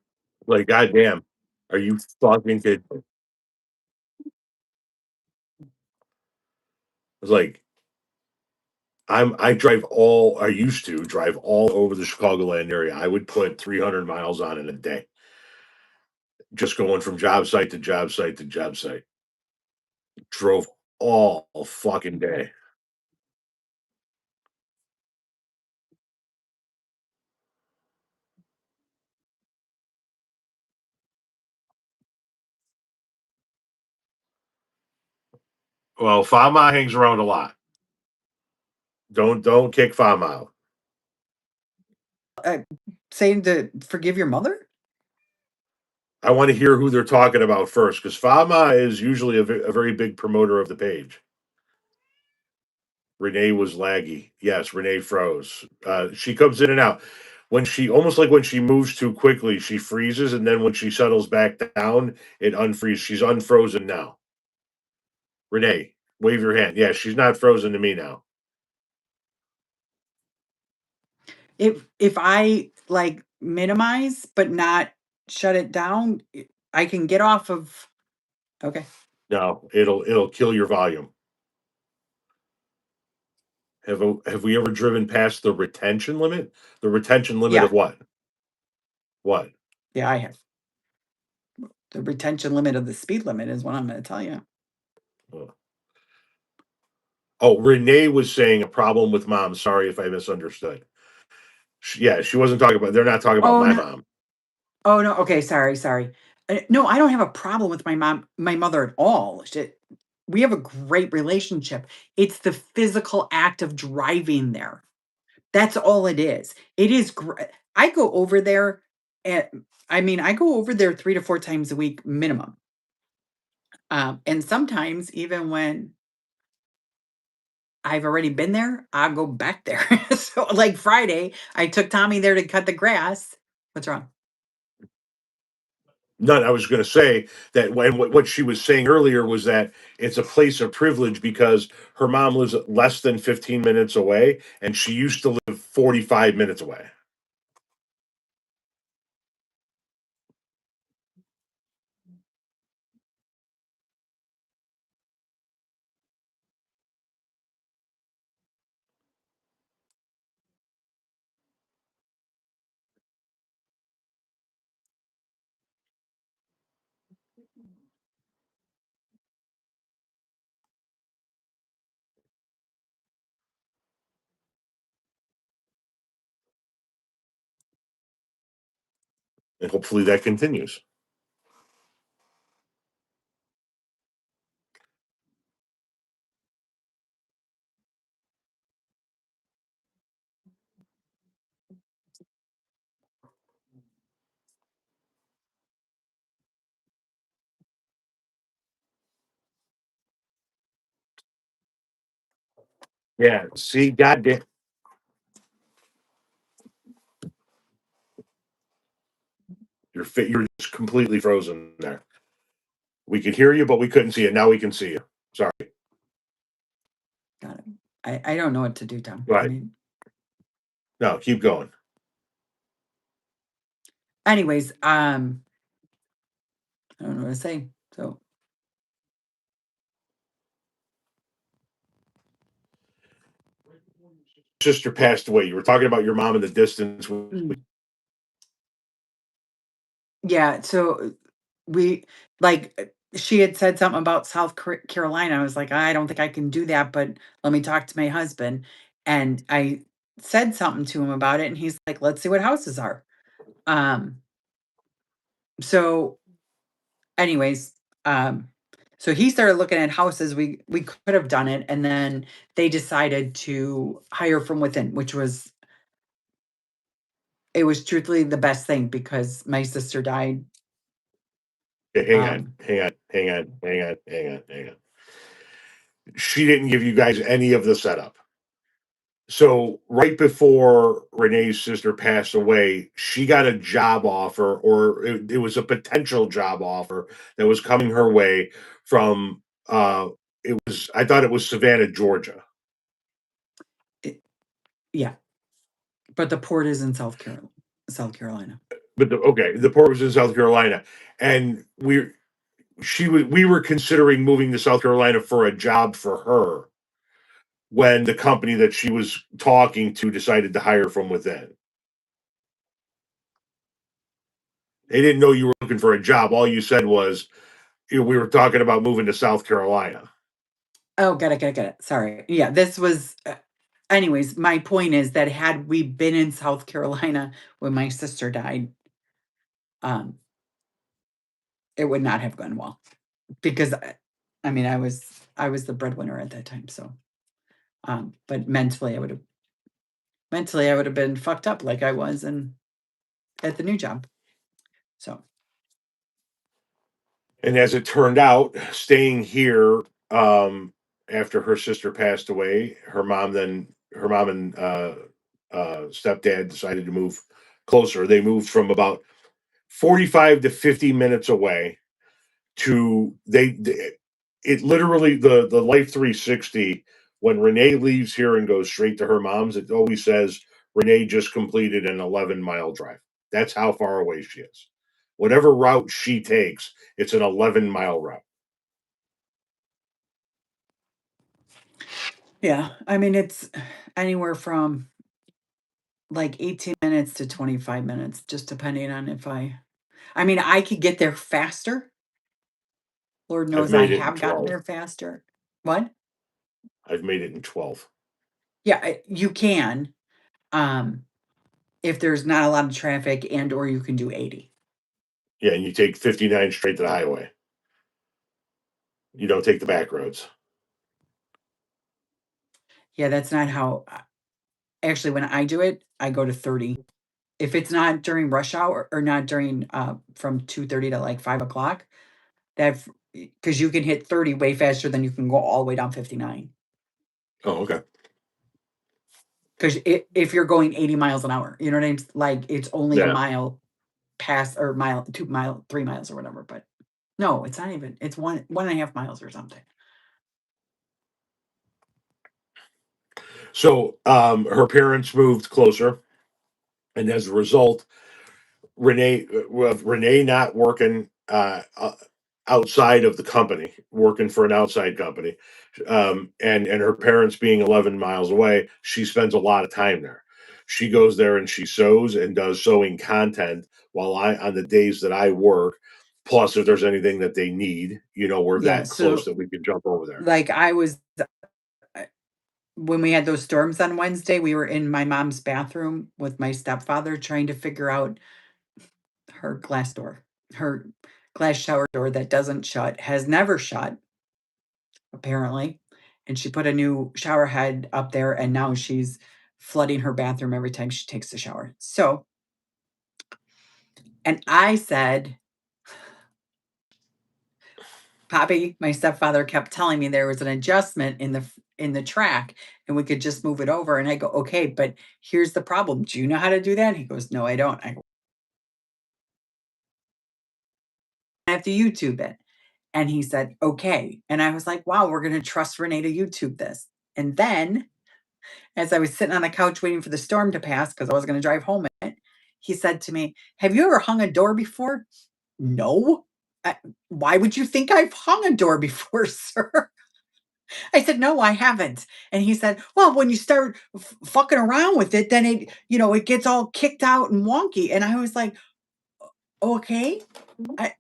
Like, goddamn, are you fucking kidding me? It's like I used to drive all over the Chicagoland area. I would put 300 miles on in a day, just going from job site to job site to job site. Drove all fucking day. Well, Fama hangs around a lot. Don't kick Fama out. Uh, saying to forgive your mother? I want to hear who they're talking about first, because Fama is usually a very big promoter of the page. Renee was laggy. Yes, Renee froze. She comes in and out. When she almost like when she moves too quickly, she freezes, and then when she settles back down, it unfreezes. She's unfrozen now. Renee, wave your hand. Yeah, she's not frozen to me now. If I, like, minimize, but not shut it down, I can get off of okay. No, it'll kill your volume. Have we ever driven past the retention limit? The retention limit Yeah, of what? What? yeah, I have. The retention limit of the speed limit is what I'm gonna tell you. Uh, Oh, Renee was saying a problem with mom. Sorry if I misunderstood. Yeah, she wasn't talking about. They're not talking about Oh, my no. mom. Oh, no, okay, sorry, sorry. No, I don't have a problem with my mother at all. We have a great relationship. It's the physical act of driving there. That's all it is. It is great. I go over there at I mean, I go over there 3 to 4 times a week minimum. And sometimes even when I've already been there, I'll go back there. So, like Friday, I took Tommy there to cut the grass. What's wrong? None. I was going to say that when what she was saying earlier was that it's a place of privilege because her mom lives less than 15 minutes away, and she used to live 45 minutes away. And hopefully that continues. Yeah. See, goddamn, you're just completely frozen there. We could hear you, but we couldn't see you. Now we can see you. Sorry. Got it. I don't know what to do, Tom. Go I ahead. mean, No, keep going. anyways, I don't know what to say. So, Sister passed away. You were talking about your mom in the distance. mm, yeah, so we like she had said something about Carolina. I was like, I don't think I can do that, but let me talk to my husband. And I said something to him about it, and he's like, let's see what houses are. Um, so anyways, um, so he started looking at houses. We could have done it, and then they decided to hire from within, which was it was truthfully the best thing because my sister died. Okay, hang on, Um, hang on, hang on, hang on, hang on, hang on. She didn't give you guys any of the setup. So right before Renee's sister passed away, she got a job offer, or it was a potential job offer that was coming her way from. It was. I thought it was Savannah, Georgia, it, yeah, but the port is in South Carolina. but the port was in South Carolina, and we were considering moving to South Carolina for a job for her when the company that she was talking to decided to hire from within. They didn't know you were looking for a job. All you said was, we were talking about moving to South Carolina. Oh, got it. Sorry. Yeah, this was. Anyways, my point is that had we been in South Carolina when my sister died, um, it would not have gone well because I mean, I was the breadwinner at that time, so But mentally, I would have been fucked up like I was at the new job. So, And as it turned out, staying here, after her sister passed away, her mom and stepdad decided to move closer. They moved from about 45 to 50 minutes away to it literally, the Life 360, when Renee leaves here and goes straight to her mom's, it always says Renee just completed an 11-mile drive. That's how far away she is. Whatever route she takes, it's an 11-mile route. yeah, I mean, it's anywhere from like 18 minutes to 25 minutes, just depending on if I mean, I could get there faster. Lord I've knows I made it in have gotten 12. there faster. What? I've made it in 12. Yeah, you can, um, if there's not a lot of traffic and or you can do 80. Yeah, and you take 59 straight to the highway. You don't take the back roads. Yeah, that's not how actually, when I do it, I go to 30. If it's not during rush hour or not during, from 2:30 to, like, 5 o'clock, that because you can hit 30 way faster than you can go all the way down 59. Oh, okay. 'Cause if you're going 80 miles an hour, you know what I mean? Like, it's only a Yeah. mile past or mile, 2 mile, 3 miles or whatever, but no, it's not even. It's 1.5 miles or something. So her parents moved closer, and as a result, Renee not working outside of the company, working for an outside company, and her parents being 11 miles away, she spends a lot of time there. She goes there and she sews and does sewing content while I on the days that I work. Plus, if there's anything that they need, we're Yeah, that close so, that we can jump over there. like, I was when we had those storms on Wednesday, we were in my mom's bathroom with my stepfather trying to figure out her glass door. Her glass shower door that doesn't shut, has never shut, apparently. And she put a new shower head up there, and now she's flooding her bathroom every time she takes a shower. So, and I said, Poppy, my stepfather kept telling me there was an adjustment in the track and we could just move it over. And I go, okay, but here's the problem. Do you know how to do that? He goes, no, I don't. I go, I have to YouTube it. And he said, okay. And I was like, wow, we're going to trust Renee to YouTube this. And then as I was sitting on the couch waiting for the storm to pass, because I was going to drive home in it, he said to me, have you ever hung a door before? No. Why would you think I've hung a door before, sir? I said, no, I haven't. And he said, well, when you start fucking around with it, then it gets all kicked out and wonky. And I was like, okay,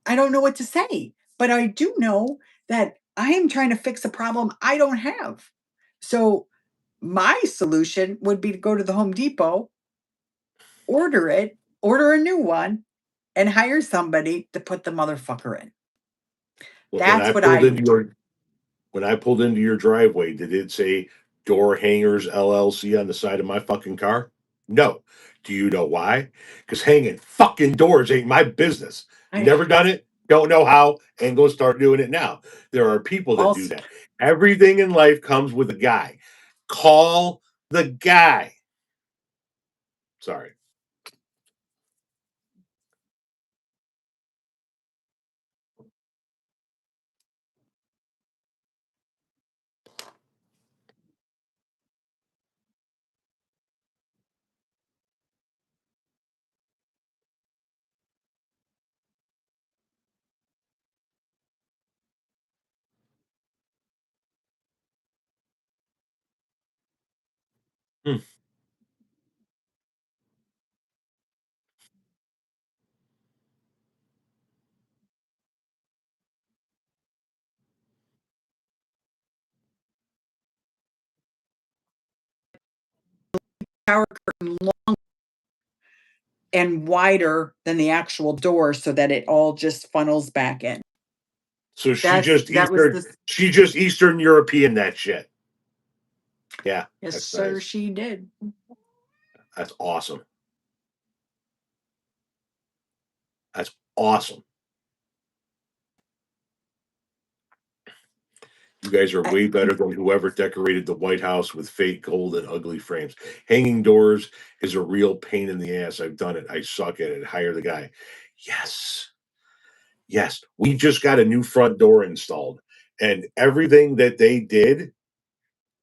I don't know what to say, but I do know that I am trying to fix a problem I don't have. So my solution would be to go to the Home Depot, order a new one, and hire somebody to put the motherfucker in. Well, That's what I would do. when I pulled into your driveway, did it say Door Hangers LLC on the side of my fucking car? No. Do you know why? Because hanging fucking doors ain't my business. I Never done it, don't know how, and go start doing it now. There are people that do also, that. Everything in life comes with a guy. Call the guy. Sorry. Hmm. shower curtain and wider than the actual door so that it all just funnels back in. So That was this She just Eastern European that shit. Yeah, Yes, that's sir, nice. she did. That's awesome. That's awesome. You guys are I way better than whoever decorated the White House with fake gold and ugly frames. Hanging doors is a real pain in the ass. I've done it. I suck at it. Hire the guy. Yes. Yes. We just got a new front door installed, and everything that they did,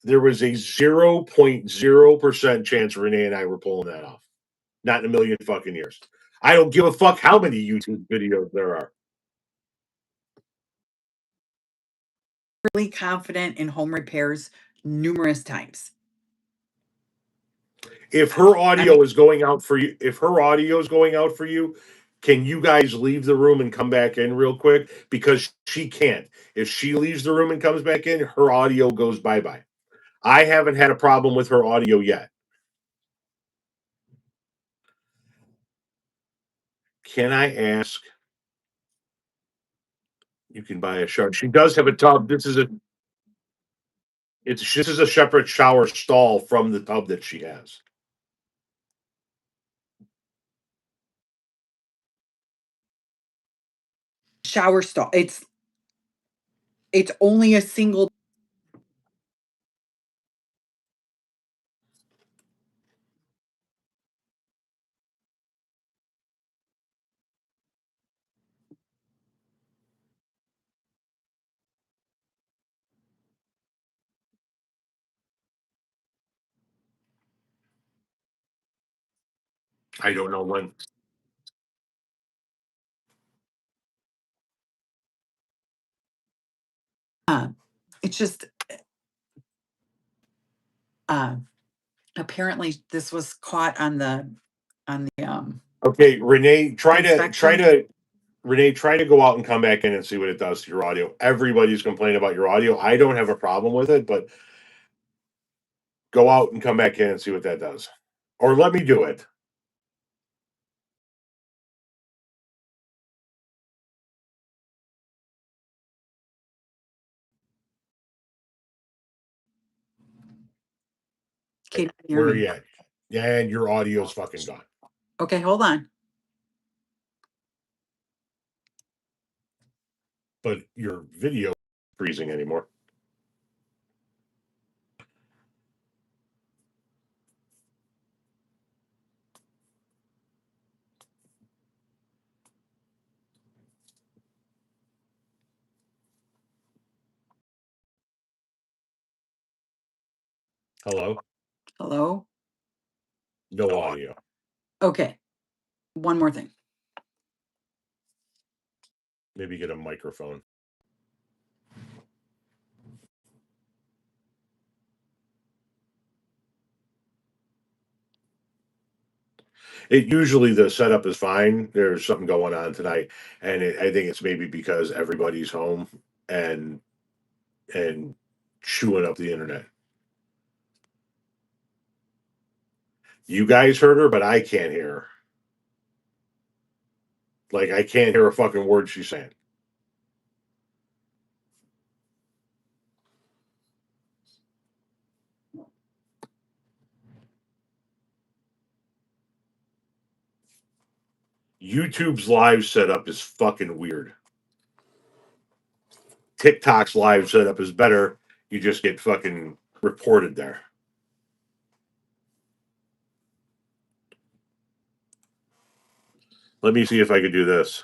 there was a 0.0% chance Renee and I were pulling that off. Not in a million fucking years. I don't give a fuck how many YouTube videos there are. really confident in home repairs numerous times. If her I mean, audio is going out for you, if her audio is going out for you, can you guys leave the room and come back in real quick? Because she can't. If she leaves the room and comes back in, her audio goes bye bye. I haven't had a problem with her audio yet. Can I ask? You can buy a shower. She does have a tub. This is a separate shower stall from the tub that she has. shower stall. It's only a single. I don't know when. Uh, it's just uh, apparently this was caught on the Okay, Renee, inspection. try to go out and come back in and see what it does to your audio. Everybody's complaining about your audio. I don't have a problem with it, but go out and come back in and see what that does. Or let me do it. Can't hear Where are me. you at? Yeah, and your audio's fucking gone. Okay, hold on. But your video isn't freezing anymore. Hello? Hello? No audio. Okay, one more thing. Maybe get a microphone. It usually the setup is fine. There's something going on tonight, and I think it's maybe because everybody's home and and chewing up the internet. You guys heard her, but I can't hear her. Like I can't hear a fucking word she's saying. YouTube's live setup is fucking weird. TikTok's live setup is better. You just get fucking reported there. Let me see if I could do this.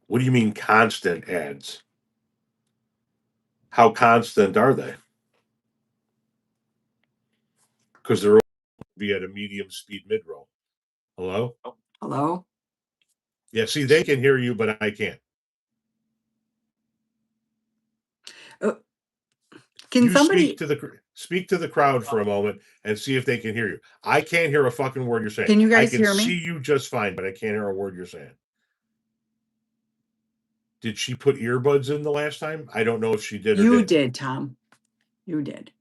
What do you mean constant ads? How constant are they? Because they're be at a medium speed mid roll. Hello? Hello? Yeah, see, they can hear you, but I can't. Uh, can You somebody, speak to the crowd for a moment and see if they can hear you. I can't hear a fucking word you're saying. can you I guys can hear see me? you just fine, but I can't hear a word you're saying. Did she put earbuds in the last time? I don't know if she did or You didn't. did, Tom. You did.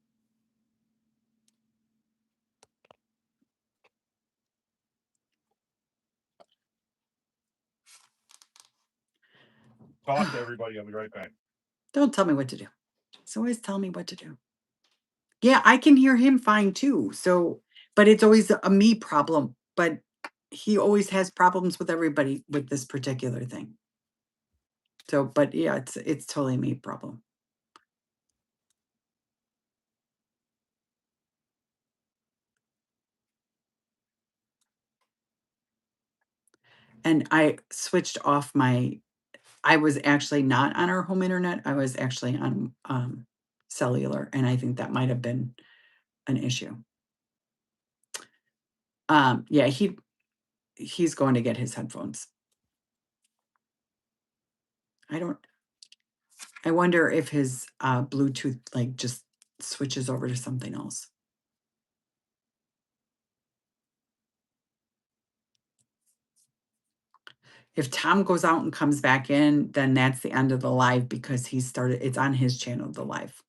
Talk to everybody. I'll be right back. Don't tell me what to do. He's always telling me what to do. Yeah, I can hear him fine too. So, but it's always a me problem. But he always has problems with everybody with this particular thing. So, but yeah, it's totally a me problem. And I switched off I was actually not on our home internet. I was actually on cellular, and I think that might have been an issue. Yeah, he's going to get his headphones. I wonder if his Bluetooth like just switches over to something else. If Tom goes out and comes back in, then that's the end of the live because it's on his channel, the live.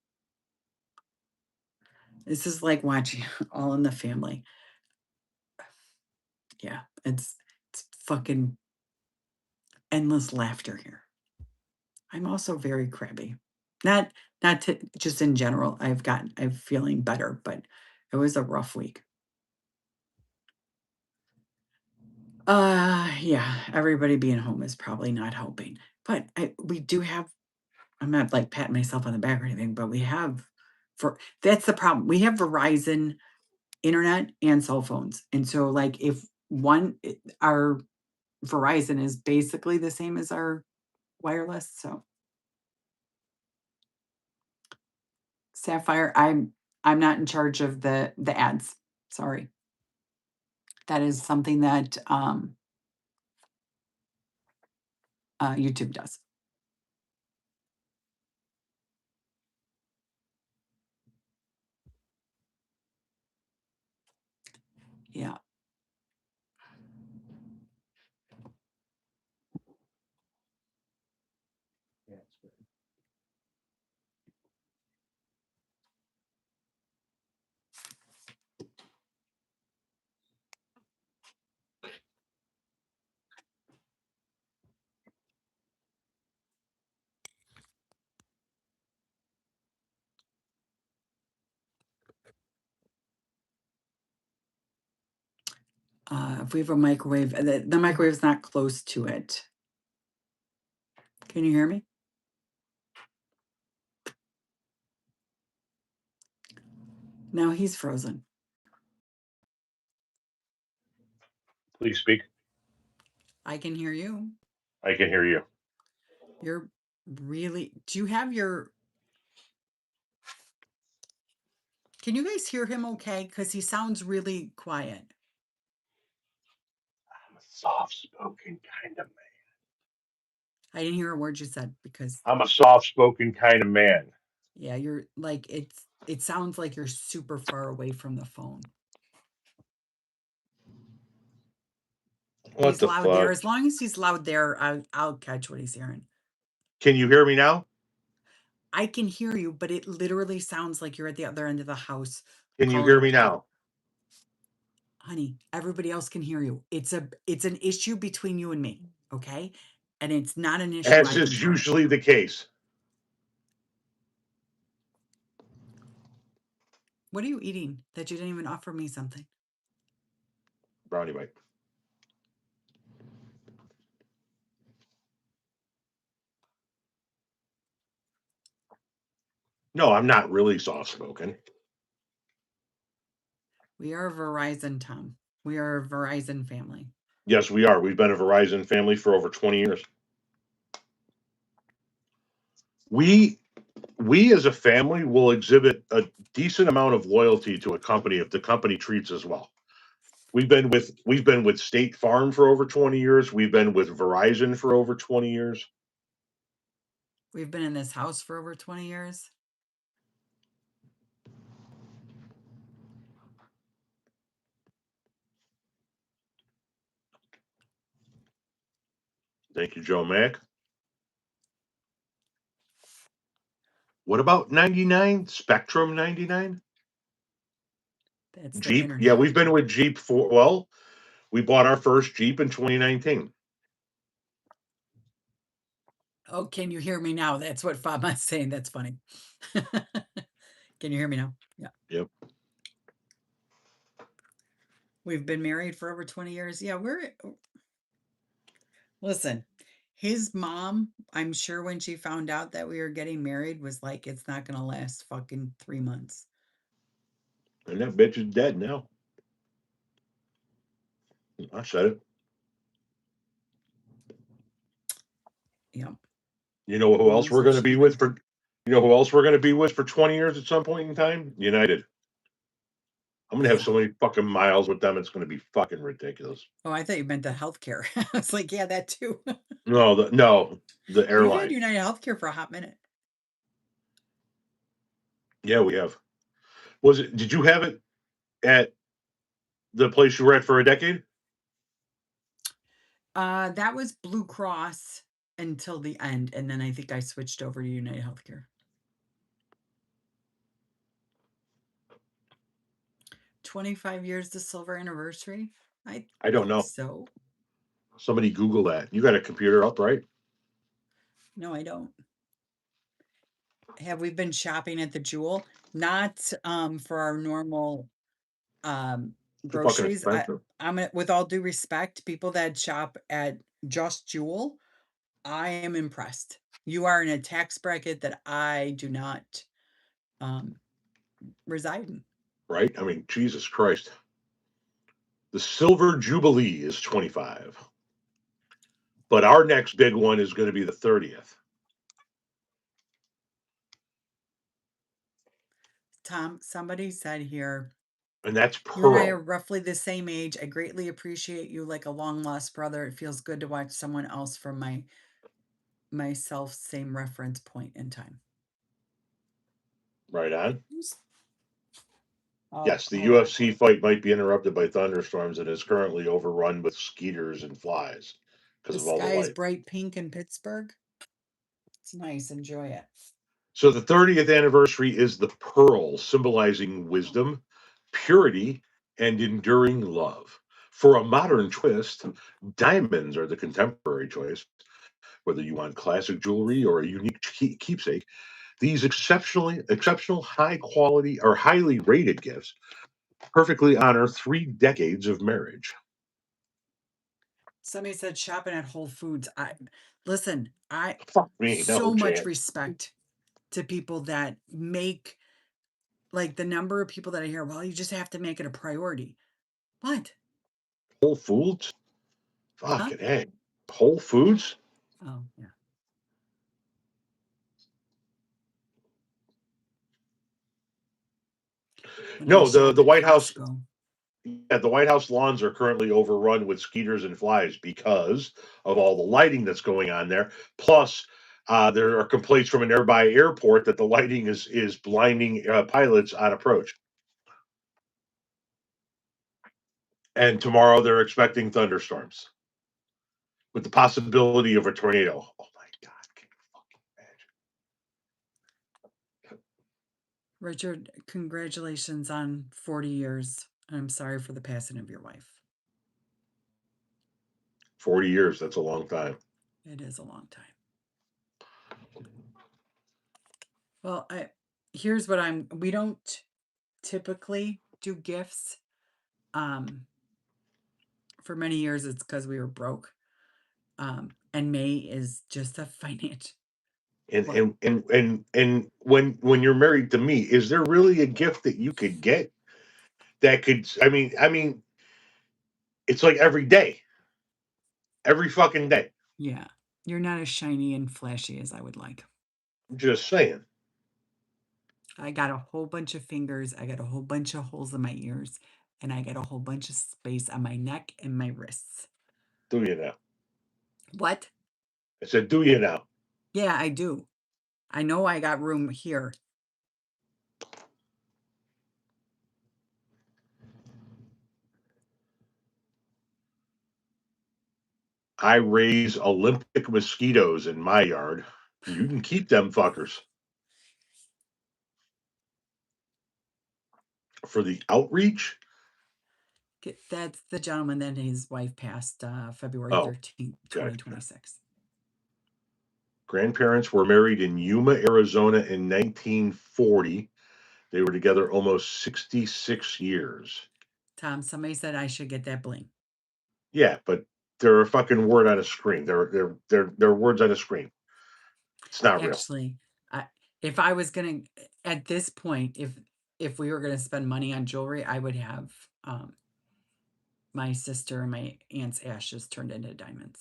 This is like watching All in the Family. Yeah, it's fucking endless laughter here. I'm also very crabby. Not just in general. I'm feeling better, but it was a rough week. Yeah, everybody being home is probably not helping. But we do have, I'm not like patting myself on the back or anything, but that's the problem. We have Verizon internet and cell phones. And so like if our Verizon is basically the same as our wireless. So Sapphire, I'm not in charge of the ads. Sorry. That is something that YouTube does. Yeah. If we have a microwave, the microwave is not close to it. Can you hear me? No, he's frozen. Please speak. I can hear you. I can hear you. You're do you have can you guys hear him okay? Because he sounds really quiet. I'm a soft-spoken kind of man. I didn't hear a word you said because I'm a soft-spoken kind of man. yeah, you're like it sounds like you're super far away from the phone. What He's the loud there. fuck? As long as he's loud there, I'll catch what he's hearing. Can you hear me now? I can hear you, but it literally sounds like you're at the other end of the house Can you hear calling. me now? Honey, everybody else can hear you. It's an issue between you and me, okay? And it's not an issue As I can is solve. usually the case. What are you eating that you didn't even offer me something? Brownie bite. No, I'm not really soft-spoken. We are a Verizon, Tom. We are a Verizon family. Yes, we are. We've been a Verizon family for over 20 years. We as a family will exhibit a decent amount of loyalty to a company if the company treats us well. We've been with State Farm for over 20 years. We've been with Verizon for over 20 years. We've been in this house for over 20 years. Thank you, Joe Mack. What about 99? Spectrum 99? That's the Jeep? Yeah, internet. we've been with Jeep for, well, we bought our first Jeep in 2019. Oh, can you hear me now? That's what Fama's saying. That's funny. Can you hear me now? Yeah. Yep. We've been married for over 20 years. Yeah, listen, his mom, I'm sure when she found out that we were getting married, was like, it's not going to last fucking 3 months. And that bitch is dead now. I said it. Yeah. You know who else Knows we're if going to she be even. with for? You know who else we're going to be with for 20 years at some point in time? United. I'm going to have Yeah. so many fucking miles with them. It's going to be fucking ridiculous. Oh, I thought you meant the healthcare. I was like, yeah, that too. No, the We've had airline. United Healthcare for a hot minute. Yeah, we have. Was it? Did you have it at the place you were at for a decade? That was Blue Cross until the end, and then I think I switched over to United Healthcare. 25 years to silver anniversary? I I don't think know. so. Somebody Google that. You got a computer up, right? No, I don't. Have we been shopping at the Jewel? Not for our normal Too fucking groceries. expensive. I'm gonna, with all due respect, people that shop at Just Jewel, I am impressed. You are in a tax bracket that I do not um reside in. Right? I mean, Jesus Christ. The Silver Jubilee is 25. But our next big one is going to be the 30th. Tom, somebody said here, And that's you and I are Pearl. roughly the same age. I greatly appreciate you like a long lost brother. It feels good to watch someone else from myself same reference point in time. Right on. Oh, Yes, the hold on. UFC fight might be interrupted by thunderstorms and is currently overrun with skeeters and flies because The of all the sky is light. bright pink in Pittsburgh. It's nice. Enjoy it. So the 30th anniversary is the pearl, symbolizing wisdom, purity, and enduring love. For a modern twist, diamonds are the contemporary choice. Whether you want classic jewelry or a unique keepsake, these exceptional, high quality, or highly rated gifts perfectly honor 3 decades of marriage. Somebody said shopping at Whole Foods. I listen, I Fuck me, no so much chance. respect to people that make like the number of people that I hear, well, you just have to make it a priority. What? Whole Foods? Huh? Fucking hey. Whole Foods? Oh, yeah. When I No, the, shop the at White House. Costco. Yeah, the White House lawns are currently overrun with skeeters and flies because of all the lighting that's going on there. Plus, there are complaints from a nearby airport that the lighting is blinding pilots on approach. And tomorrow they're expecting thunderstorms with the possibility of a tornado. Oh my God! Can you fucking imagine? Richard, congratulations on 40 years. I'm sorry for the passing of your wife. 40 years. That's a long time. It is a long time. Well, here's what we don't typically do gifts. For many years it's because we were broke. And May is just a finance. And What? when you're married to me, is there really a gift that you could get that could? I mean, it's like every day, every fucking day. Yeah. You're not as shiny and flashy as I would like. I'm just saying. I got a whole bunch of fingers. I got a whole bunch of holes in my ears. And I got a whole bunch of space on my neck and my wrists. Do you now? What? I said, do you now? Yeah, I do. I know I got room here. I raise Olympic mosquitoes in my yard. You can keep them fuckers. For the outreach? That's the gentleman that his wife passed February Oh, 13th, gotcha. 2026. Grandparents were married in Yuma, Arizona in 1940. They were together almost 66 years. Tom, somebody said I should get that bling. Yeah, but they're a fucking word on a screen. They're words on a screen. It's not real. Actually, I, if I was gonna at this point, if we were gonna spend money on jewelry, I would have my sister and my aunt's ashes turned into diamonds.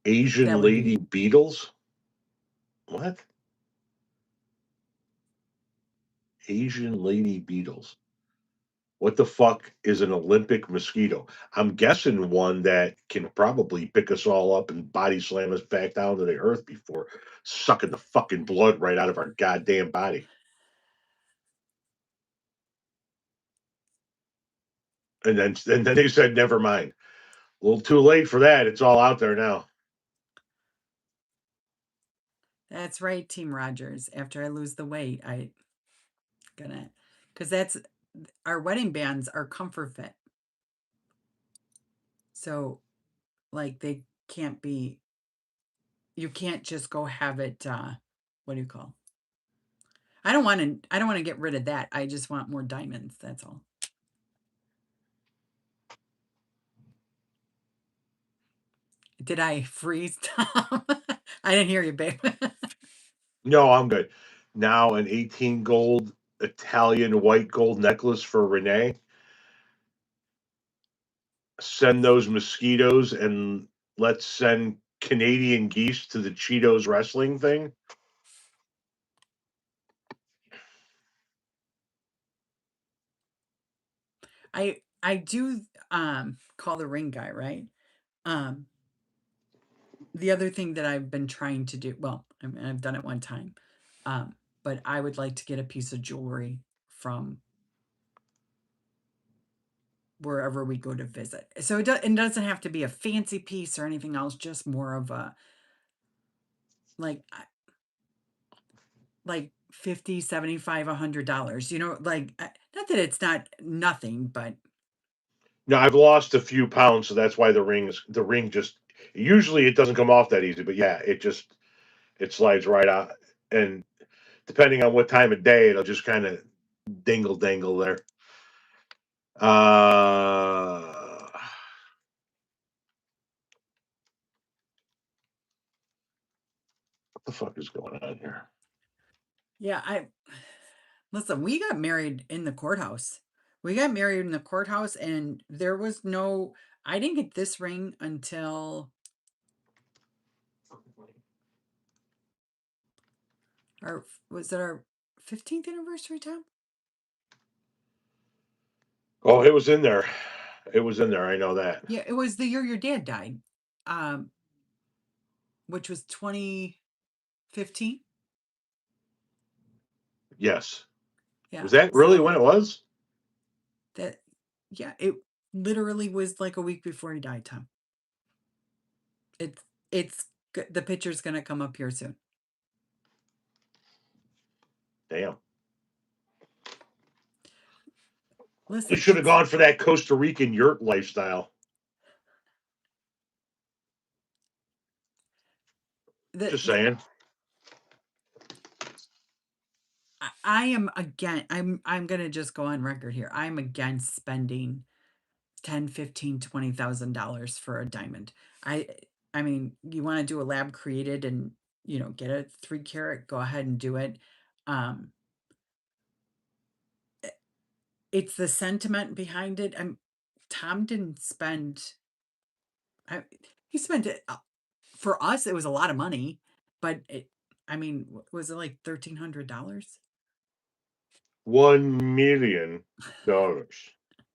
That Asian would be lady Beatles? What? Asian lady Beatles. What the fuck is an Olympic mosquito? I'm guessing one that can probably pick us all up and body slam us back down to the earth before sucking the fucking blood right out of our goddamn body. And then they said, never mind. A little too late for that. It's all out there now. that's right, Team Rogers. After I lose the weight, I gonna because that's our wedding bands are comfort fit. So like they can't be you can't just go have it what do you call? I don't want to get rid of that. I just want more diamonds, that's all. Did I freeze, Tom? I didn't hear you, babe. No, I'm good. Now an 18 gold Italian white gold necklace for Renee. Send those mosquitoes and let's send Canadian geese to the Cheetos wrestling thing. I do call the ring guy, right? Um the other thing that I've been trying to do, well, I mean, I've done it one time. But I would like to get a piece of jewelry from wherever we go to visit. So it doesn't have to be a fancy piece or anything else, just more of a like like 50, 75, $100, like not that it's not nothing, but Now I've lost a few pounds, so that's why the ring just usually it doesn't come off that easy, but yeah, it slides right out. And depending on what time of day, it'll just kind of dingle dangle there. What the fuck is going on here? yeah, I listen, we got married in the courthouse. We got married in the courthouse and there was no I didn't get this ring until our was it our 15th anniversary, Tom? Oh, it was in there. It was in there. I know that. Yeah, it was the year your dad died. Um, which was 2015. Yes. Yeah. Was that really when So it was? that yeah, it literally was like a week before he died, Tom. It's the picture's gonna come up here soon. Damn. You Listen, should have it's gone for that Costa Rican yurt lifestyle. Just the saying. I am again I'm gonna just go on record here. I'm against spending 10, 15, $20,000 for a diamond. I I mean, you want to do a lab created and get a 3 carat, go ahead and do it. Um i- it's the sentiment behind it. Tom didn't spend he spent it for us it was a lot of money, but I mean, was it like $1,300? $1 million.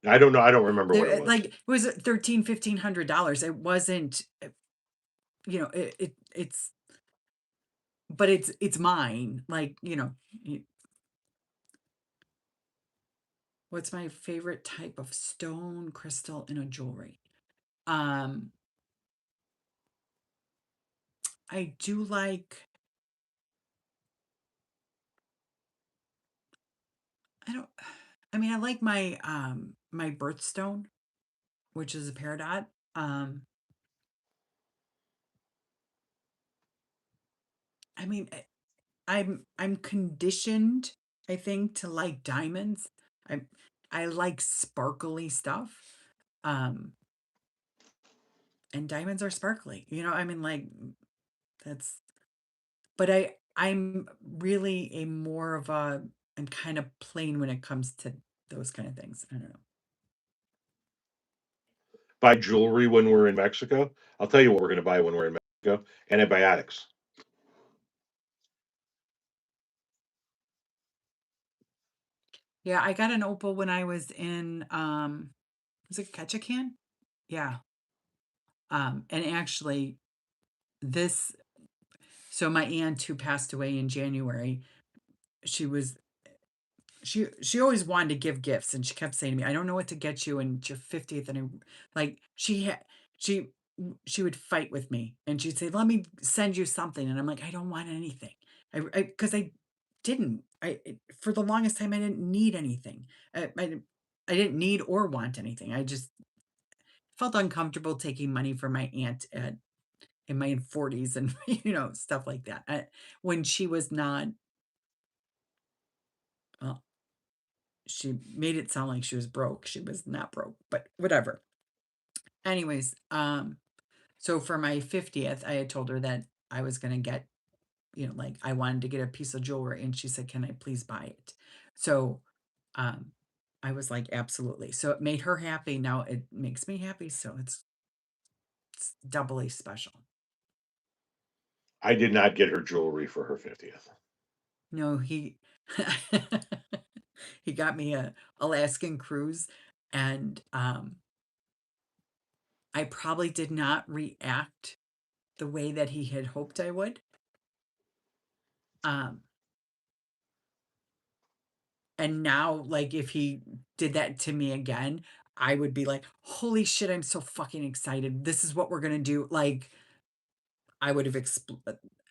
I don't know. I don't remember what it was. Like it was 13, $1,500. It wasn't it's but it's mine. Like, what's my favorite type of stone, crystal in a jewelry? Um, I do like I don't I mean, I like my, my birthstone, which is a peridot. Um, I mean, I'm conditioned, I think, to like diamonds. I I like sparkly stuff. Um, and diamonds are sparkly. I mean, like, that's but I'm really a more of a I'm kind of plain when it comes to those kind of things. I don't know. Buy jewelry when we're in Mexico. I'll tell you what we're going to buy when we're in Mexico: antibiotics. Yeah, I got an opal when I was in was it Ketchikan? Yeah. And actually this so my aunt who passed away in January, she was she always wanted to give gifts and she kept saying to me, "I don't know what to get you and it's your 50th." And like she she would fight with me and she'd say, "Let me send you something." And I'm like, "I don't want anything." Because I didn't. For the longest time I didn't need anything. I didn't need or want anything. I just felt uncomfortable taking money from my aunt in my 40s and stuff like that. When she was not well, she made it sound like she was broke. She was not broke, but whatever. Anyways, so for my 50th, I had told her that I was going to get, like I wanted to get a piece of jewelry and she said, "Can I please buy it?" So, um I was like, "Absolutely." So it made her happy. Now it makes me happy, so it's doubly special. I did not get her jewelry for her 50th. No, he he got me a Alaskan cruise and I probably did not react the way that he had hoped I would. Um, and now, like, if he did that to me again, I would be like, "Holy shit, I'm so fucking excited. This is what we're gonna do." Like, I would have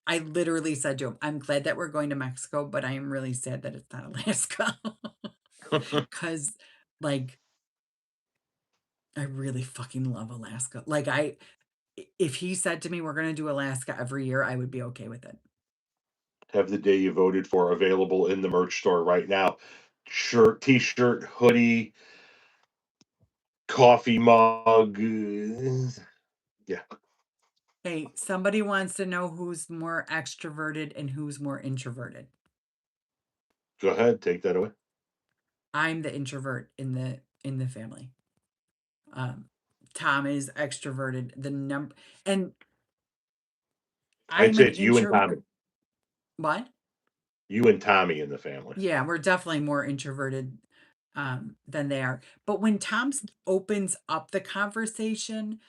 I literally said to him, "I'm glad that we're going to Mexico, but I am really sad that it's not Alaska." Because, like, I really fucking love Alaska. Like, if he said to me, "We're gonna do Alaska every year," I would be okay with it. Have the day you voted for available in the merch store right now. Shirt, t-shirt, hoodie, coffee mug. Yeah, Hey, somebody wants to know who's more extroverted and who's more introverted. go ahead, take that away. I'm the introvert in the family. Um, Tom is extroverted. The number and I'd I'm say an it's you and intro Tommy. what? You and Tommy in the family. Yeah, we're definitely more introverted than they are. But when Tom's opens up the conversation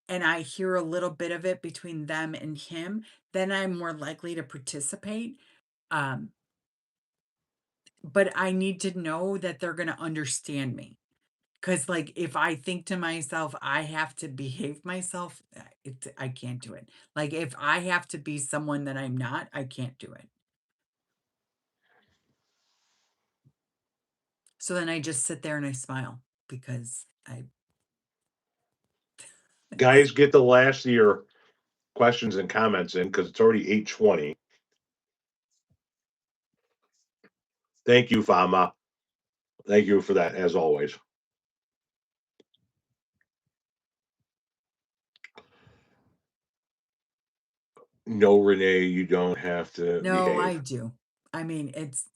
and I hear a little bit of it between them and him, then I'm more likely to participate. Um, but I need to know that they're gonna understand me. 'Cause, like, if I think to myself, "I have to behave myself," I can't do it. Like, if I have to be someone that I'm not, I can't do it. So then I just sit there and I smile because I Guys, get the last of your questions and comments in because it's already 8:20. Thank you, Fama. Thank you for that, as always. No, Renee, you don't have to No, I behave. do. I mean, it's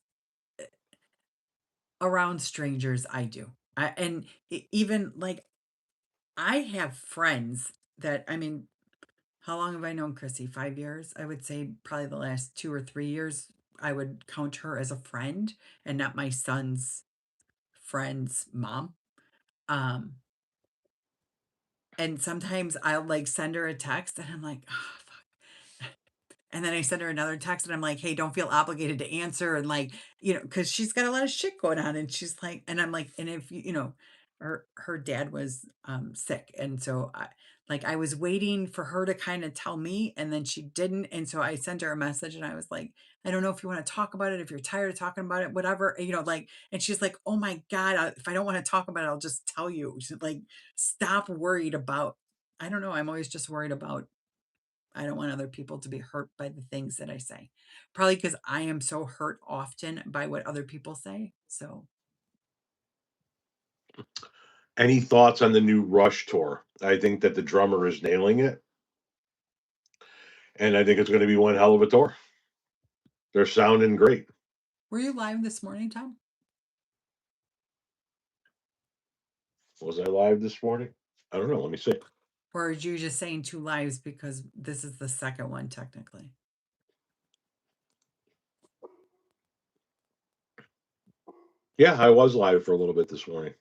around strangers, I do. And even, like, I have friends that I mean, how long have I known Chrissy? 5 years? I would say probably the last 2 or 3 years, I would count her as a friend and not my son's friend's mom. Um, and sometimes I'll, like, send her a text and I'm like, "Oh, fuck." And then I send her another text and I'm like, "Hey, don't feel obligated to answer." And like, because she's got a lot of shit going on. And she's like, and I'm like, and if her dad was sick. And so I was waiting for her to kind of tell me, and then she didn't. And so I sent her a message and I was like, I don't know if you wanna talk about it, if you're tired of talking about it, whatever, like and she's like, "Oh my god, if I don't wanna talk about it, I'll just tell you." She's like, "Stop worried about." I don't know, I'm always just worried about I don't want other people to be hurt by the things that I say. Probably because I am so hurt often by what other people say, so Any thoughts on the new Rush tour? I think that the drummer is nailing it, and I think it's going to be one hell of a tour. They're sounding great. were you live this morning, Tom? Was I live this morning? I don't know. Let me see. Or are you just saying 2 lives because this is the second one technically? Yeah, I was live for a little bit this morning.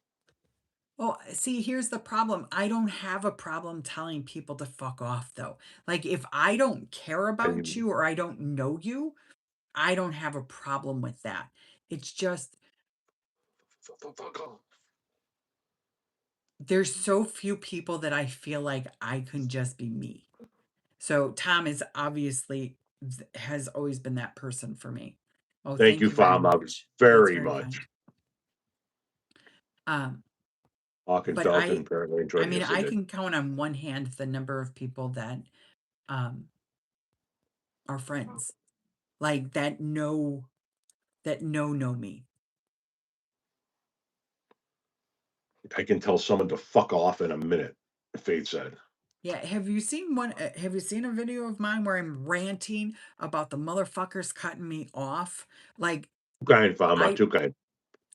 Well, see, here's the problem. I don't have a problem telling people to fuck off, though. Like, if I don't care about And you or I don't know you, I don't have a problem with that. It's just there's so few people that I feel like I can just be me. So Tom is obviously has always been that person for me. Oh, thank thank you, you very Fama, much. That's very very much. kind. Um, Hawk and but Falcon apparently I enjoyed it. mean, Yes, they I did. can count on one hand the number of people that um are friends. Like that know me. I can tell someone to fuck off in a minute, Faith said. Yeah, have you seen a video of mine where I'm ranting about the motherfuckers cutting me off? Like Too kind, Fama, I too kind.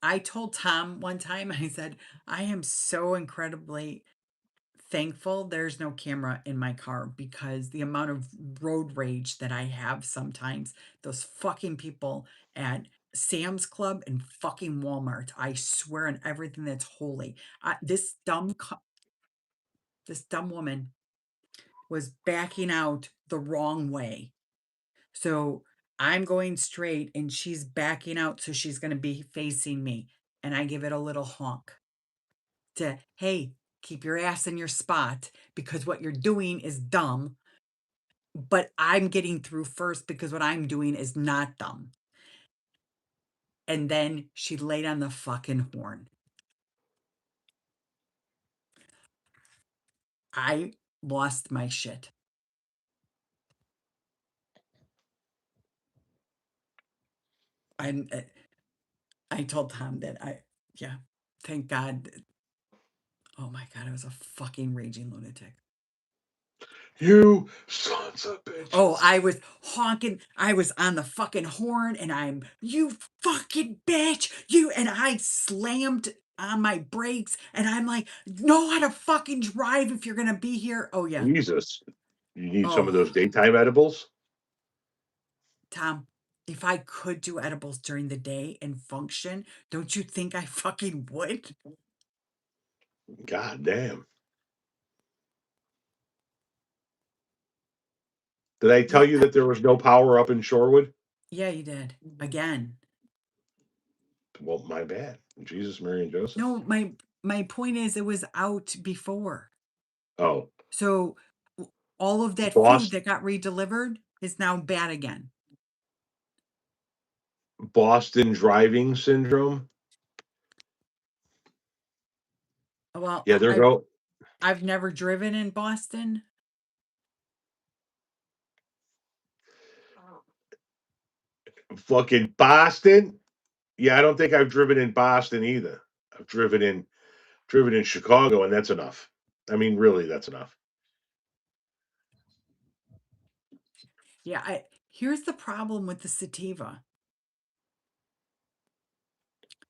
I told Tom one time, I said, I am so incredibly thankful there's no camera in my car because the amount of road rage that I have sometimes, those fucking people at Sam's Club and fucking Walmart, I swear on everything that's holy. This dumb woman was backing out the wrong way. So I'm going straight and she's backing out. So she's going to be facing me. And I give it a little honk to, hey, keep your ass in your spot because what you're doing is dumb. But I'm getting through first because what I'm doing is not dumb. And then she laid on the fucking horn. I lost my shit. I'm, I told Tom that yeah, thank God. Oh my God, I was a fucking raging lunatic. You sons of Oh, bitches. I was honking. I was on the fucking horn and you fucking bitch, and I slammed on my brakes and I'm like, know how to fucking drive if you're going to be here. Oh, yeah. Jesus. You need some of Oh, those daytime edibles? Tom, if I could do edibles during the day and function, don't you think I fucking would? God damn. Did I tell Yeah, you that there was no power up in Shorewood? yeah, you did. Again. Well, my bad. Jesus, Mary, and Joseph. No, my point is it was out before. Oh, So all of that food Boston, that got redelivered is now bad again. Boston driving syndrome. Well, Yeah, there go. I've never driven in Boston. Fucking Boston. Yeah, I don't think I've driven in Boston either. I've driven in Chicago, and that's enough. I mean, really, that's enough. Yeah, here's the problem with the sativa.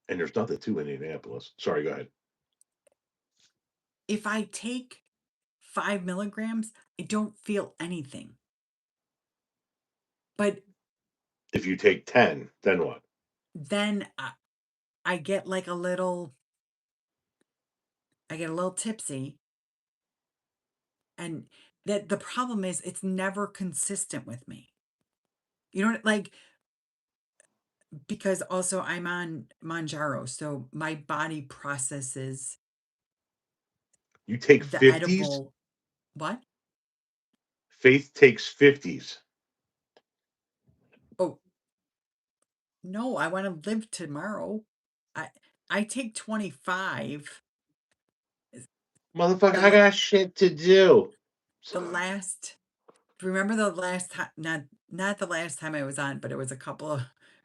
And there's nothing to Indianapolis. Sorry, go ahead. If I take 5 milligrams, I don't feel anything. But If you take 10, then what? then I get like I get a little tipsy. And that the problem is it's never consistent with me. You know, like because also I'm on Manjaro, so my body processes You take the 50s? edible. What? Faith takes 50s. Oh, No, I wanna live tomorrow. I I take 25. Is Motherfucker, the I la got shit to do. the last remember the last time, not the last time I was on, but it was a couple of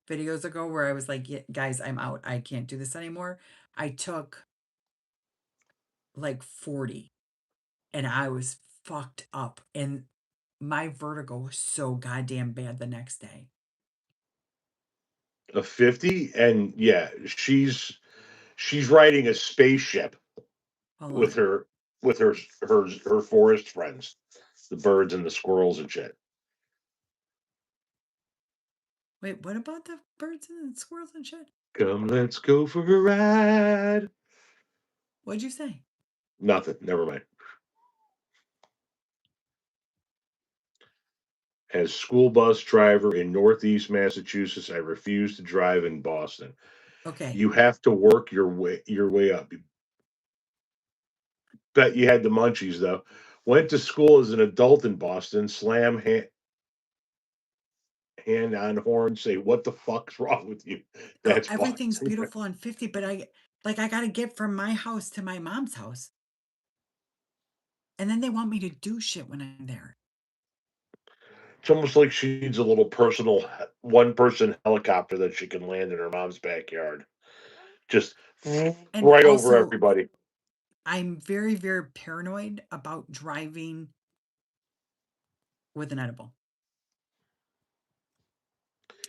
videos ago where I was like, "Yeah, guys, I'm out. I can't do this anymore." I took, like, 40, and I was fucked up, and my vertigo was so goddamn bad the next day. A 50, and yeah, she's riding a spaceship Hold with on. her forest friends, the birds and the squirrels and shit. Wait, what about the birds and the squirrels and shit? Come, let's go for a ride. What'd you say? Nothing. Never mind. As school bus driver in Northeast Massachusetts, I refuse to drive in Boston. Okay. You have to work your way up. Bet you had the munchies though. Went to school as an adult in Boston. Slam hand on horn. Say what the fuck's wrong with you? Oh, That's everything's Boston. beautiful on 50, but I gotta get from my house to my mom's house. And then they want me to do shit when I'm there. It's almost like she needs a little personal one person helicopter that she can land in her mom's backyard. Just And right over also, everybody. I'm very, very paranoid about driving with an edible.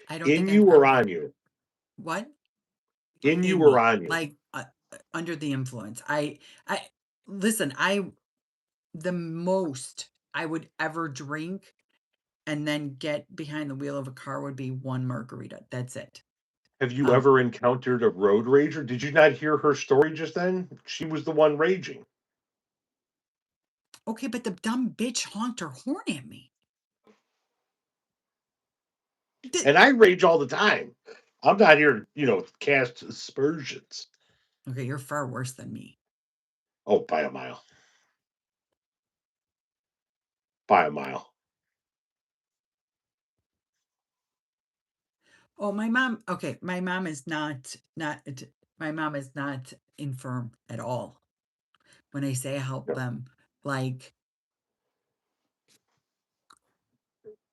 I don't In think I've you or ever on you? what? In you In or me, on you? like, under the influence. I listen, I the most I would ever drink and then get behind the wheel of a car would be 1 margarita. That's it. Have you Um, ever encountered a road rager? Did you not hear her story just then? She was the one raging. okay, but the dumb bitch honked her horn at me. And I rage all the time. I'm not here, cast aspersions. Okay, you're far worse than me. Oh, by a mile. By a mile. Oh, my mom, okay, my mom is my mom is not infirm at all. When I say help them, like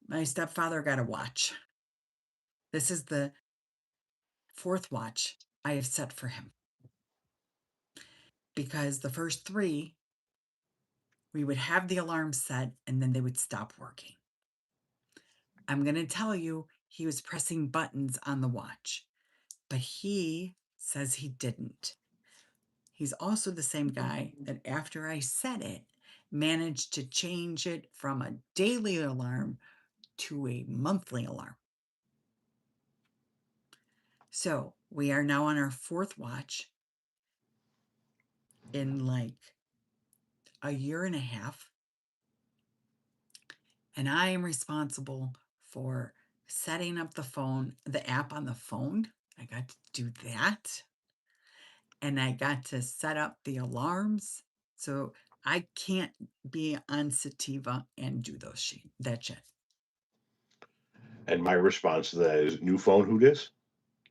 my stepfather got a watch. This is the fourth watch I have set for him because the first three, we would have the alarm set and then they would stop working. I'm going to tell you, he was pressing buttons on the watch, but he says he didn't. He's also the same guy that after I set it, managed to change it from a daily alarm to a monthly alarm. So we are now on our fourth watch in like a year and a half. And I am responsible for setting up the app on the phone. I got to do that. And I got to set up the alarms. So I can't be on sativa and do that shit. And my response to that is new phone, who dis?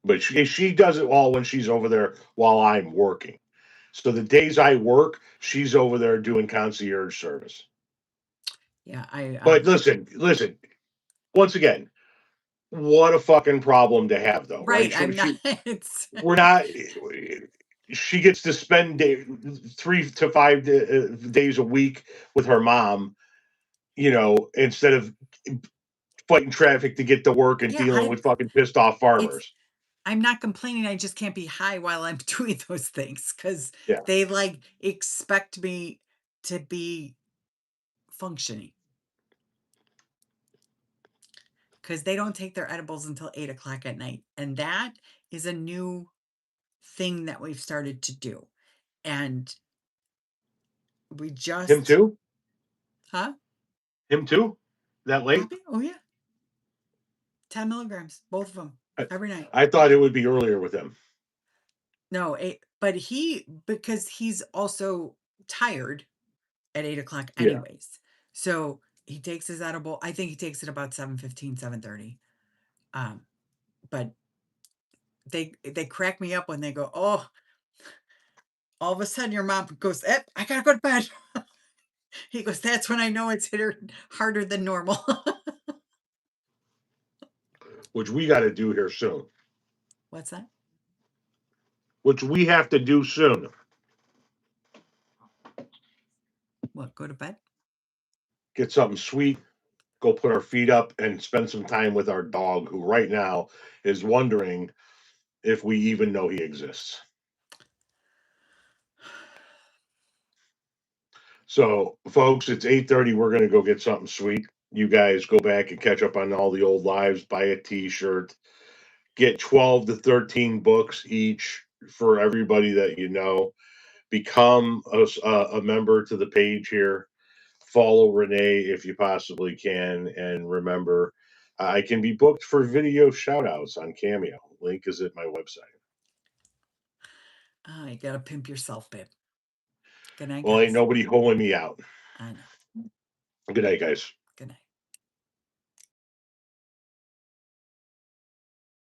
But she does it all when she's over there while I'm working. So the days I work, she's over there doing concierge service. Yeah, But listen. Once again, what a fucking problem to have, though, right? right. I'm not it's We're not. She gets to spend 3 to 5 days a week with her mom, instead of fighting traffic to get to work and yeah, dealing with fucking pissed off it's farmers. I'm not complaining. I just can't be high while I'm doing those things because Yeah. they like expect me to be functioning because they don't take their edibles until 8 o'clock at night. And that is a new thing that we've started to do. And we Him just, too? huh? Him too? That late? Poppy? Oh, yeah. 10 milligrams, both of them I, every night. I thought it would be earlier with him. No, but because he's also tired at 8 o'clock Yeah. anyways. So he takes his edible. I think he takes it about 7:15, 7:30. Um, but they crack me up when they go, "Oh, all of a sudden your mom goes, eh, I gotta go to bed." He goes, "That's when I know it's hit her harder than normal." which we got to do here soon. What's that? Which we have to do soon. What, go to bed? Get something sweet, go put our feet up, and spend some time with our dog, who right now is wondering if we even know he exists. So, folks, it's 8:30. We're gonna go get something sweet. You guys go back and catch up on all the old lives. Buy a T-shirt. Get 12 to 13 books each for everybody that you know. Become a member to the page here. Follow Renee if you possibly can, and remember, I can be booked for video shoutouts on Cameo. Link is at my website. Oh, you gotta pimp yourself, babe. Good night, Well, ain't guys. nobody holding me out. I know. Good night, guys.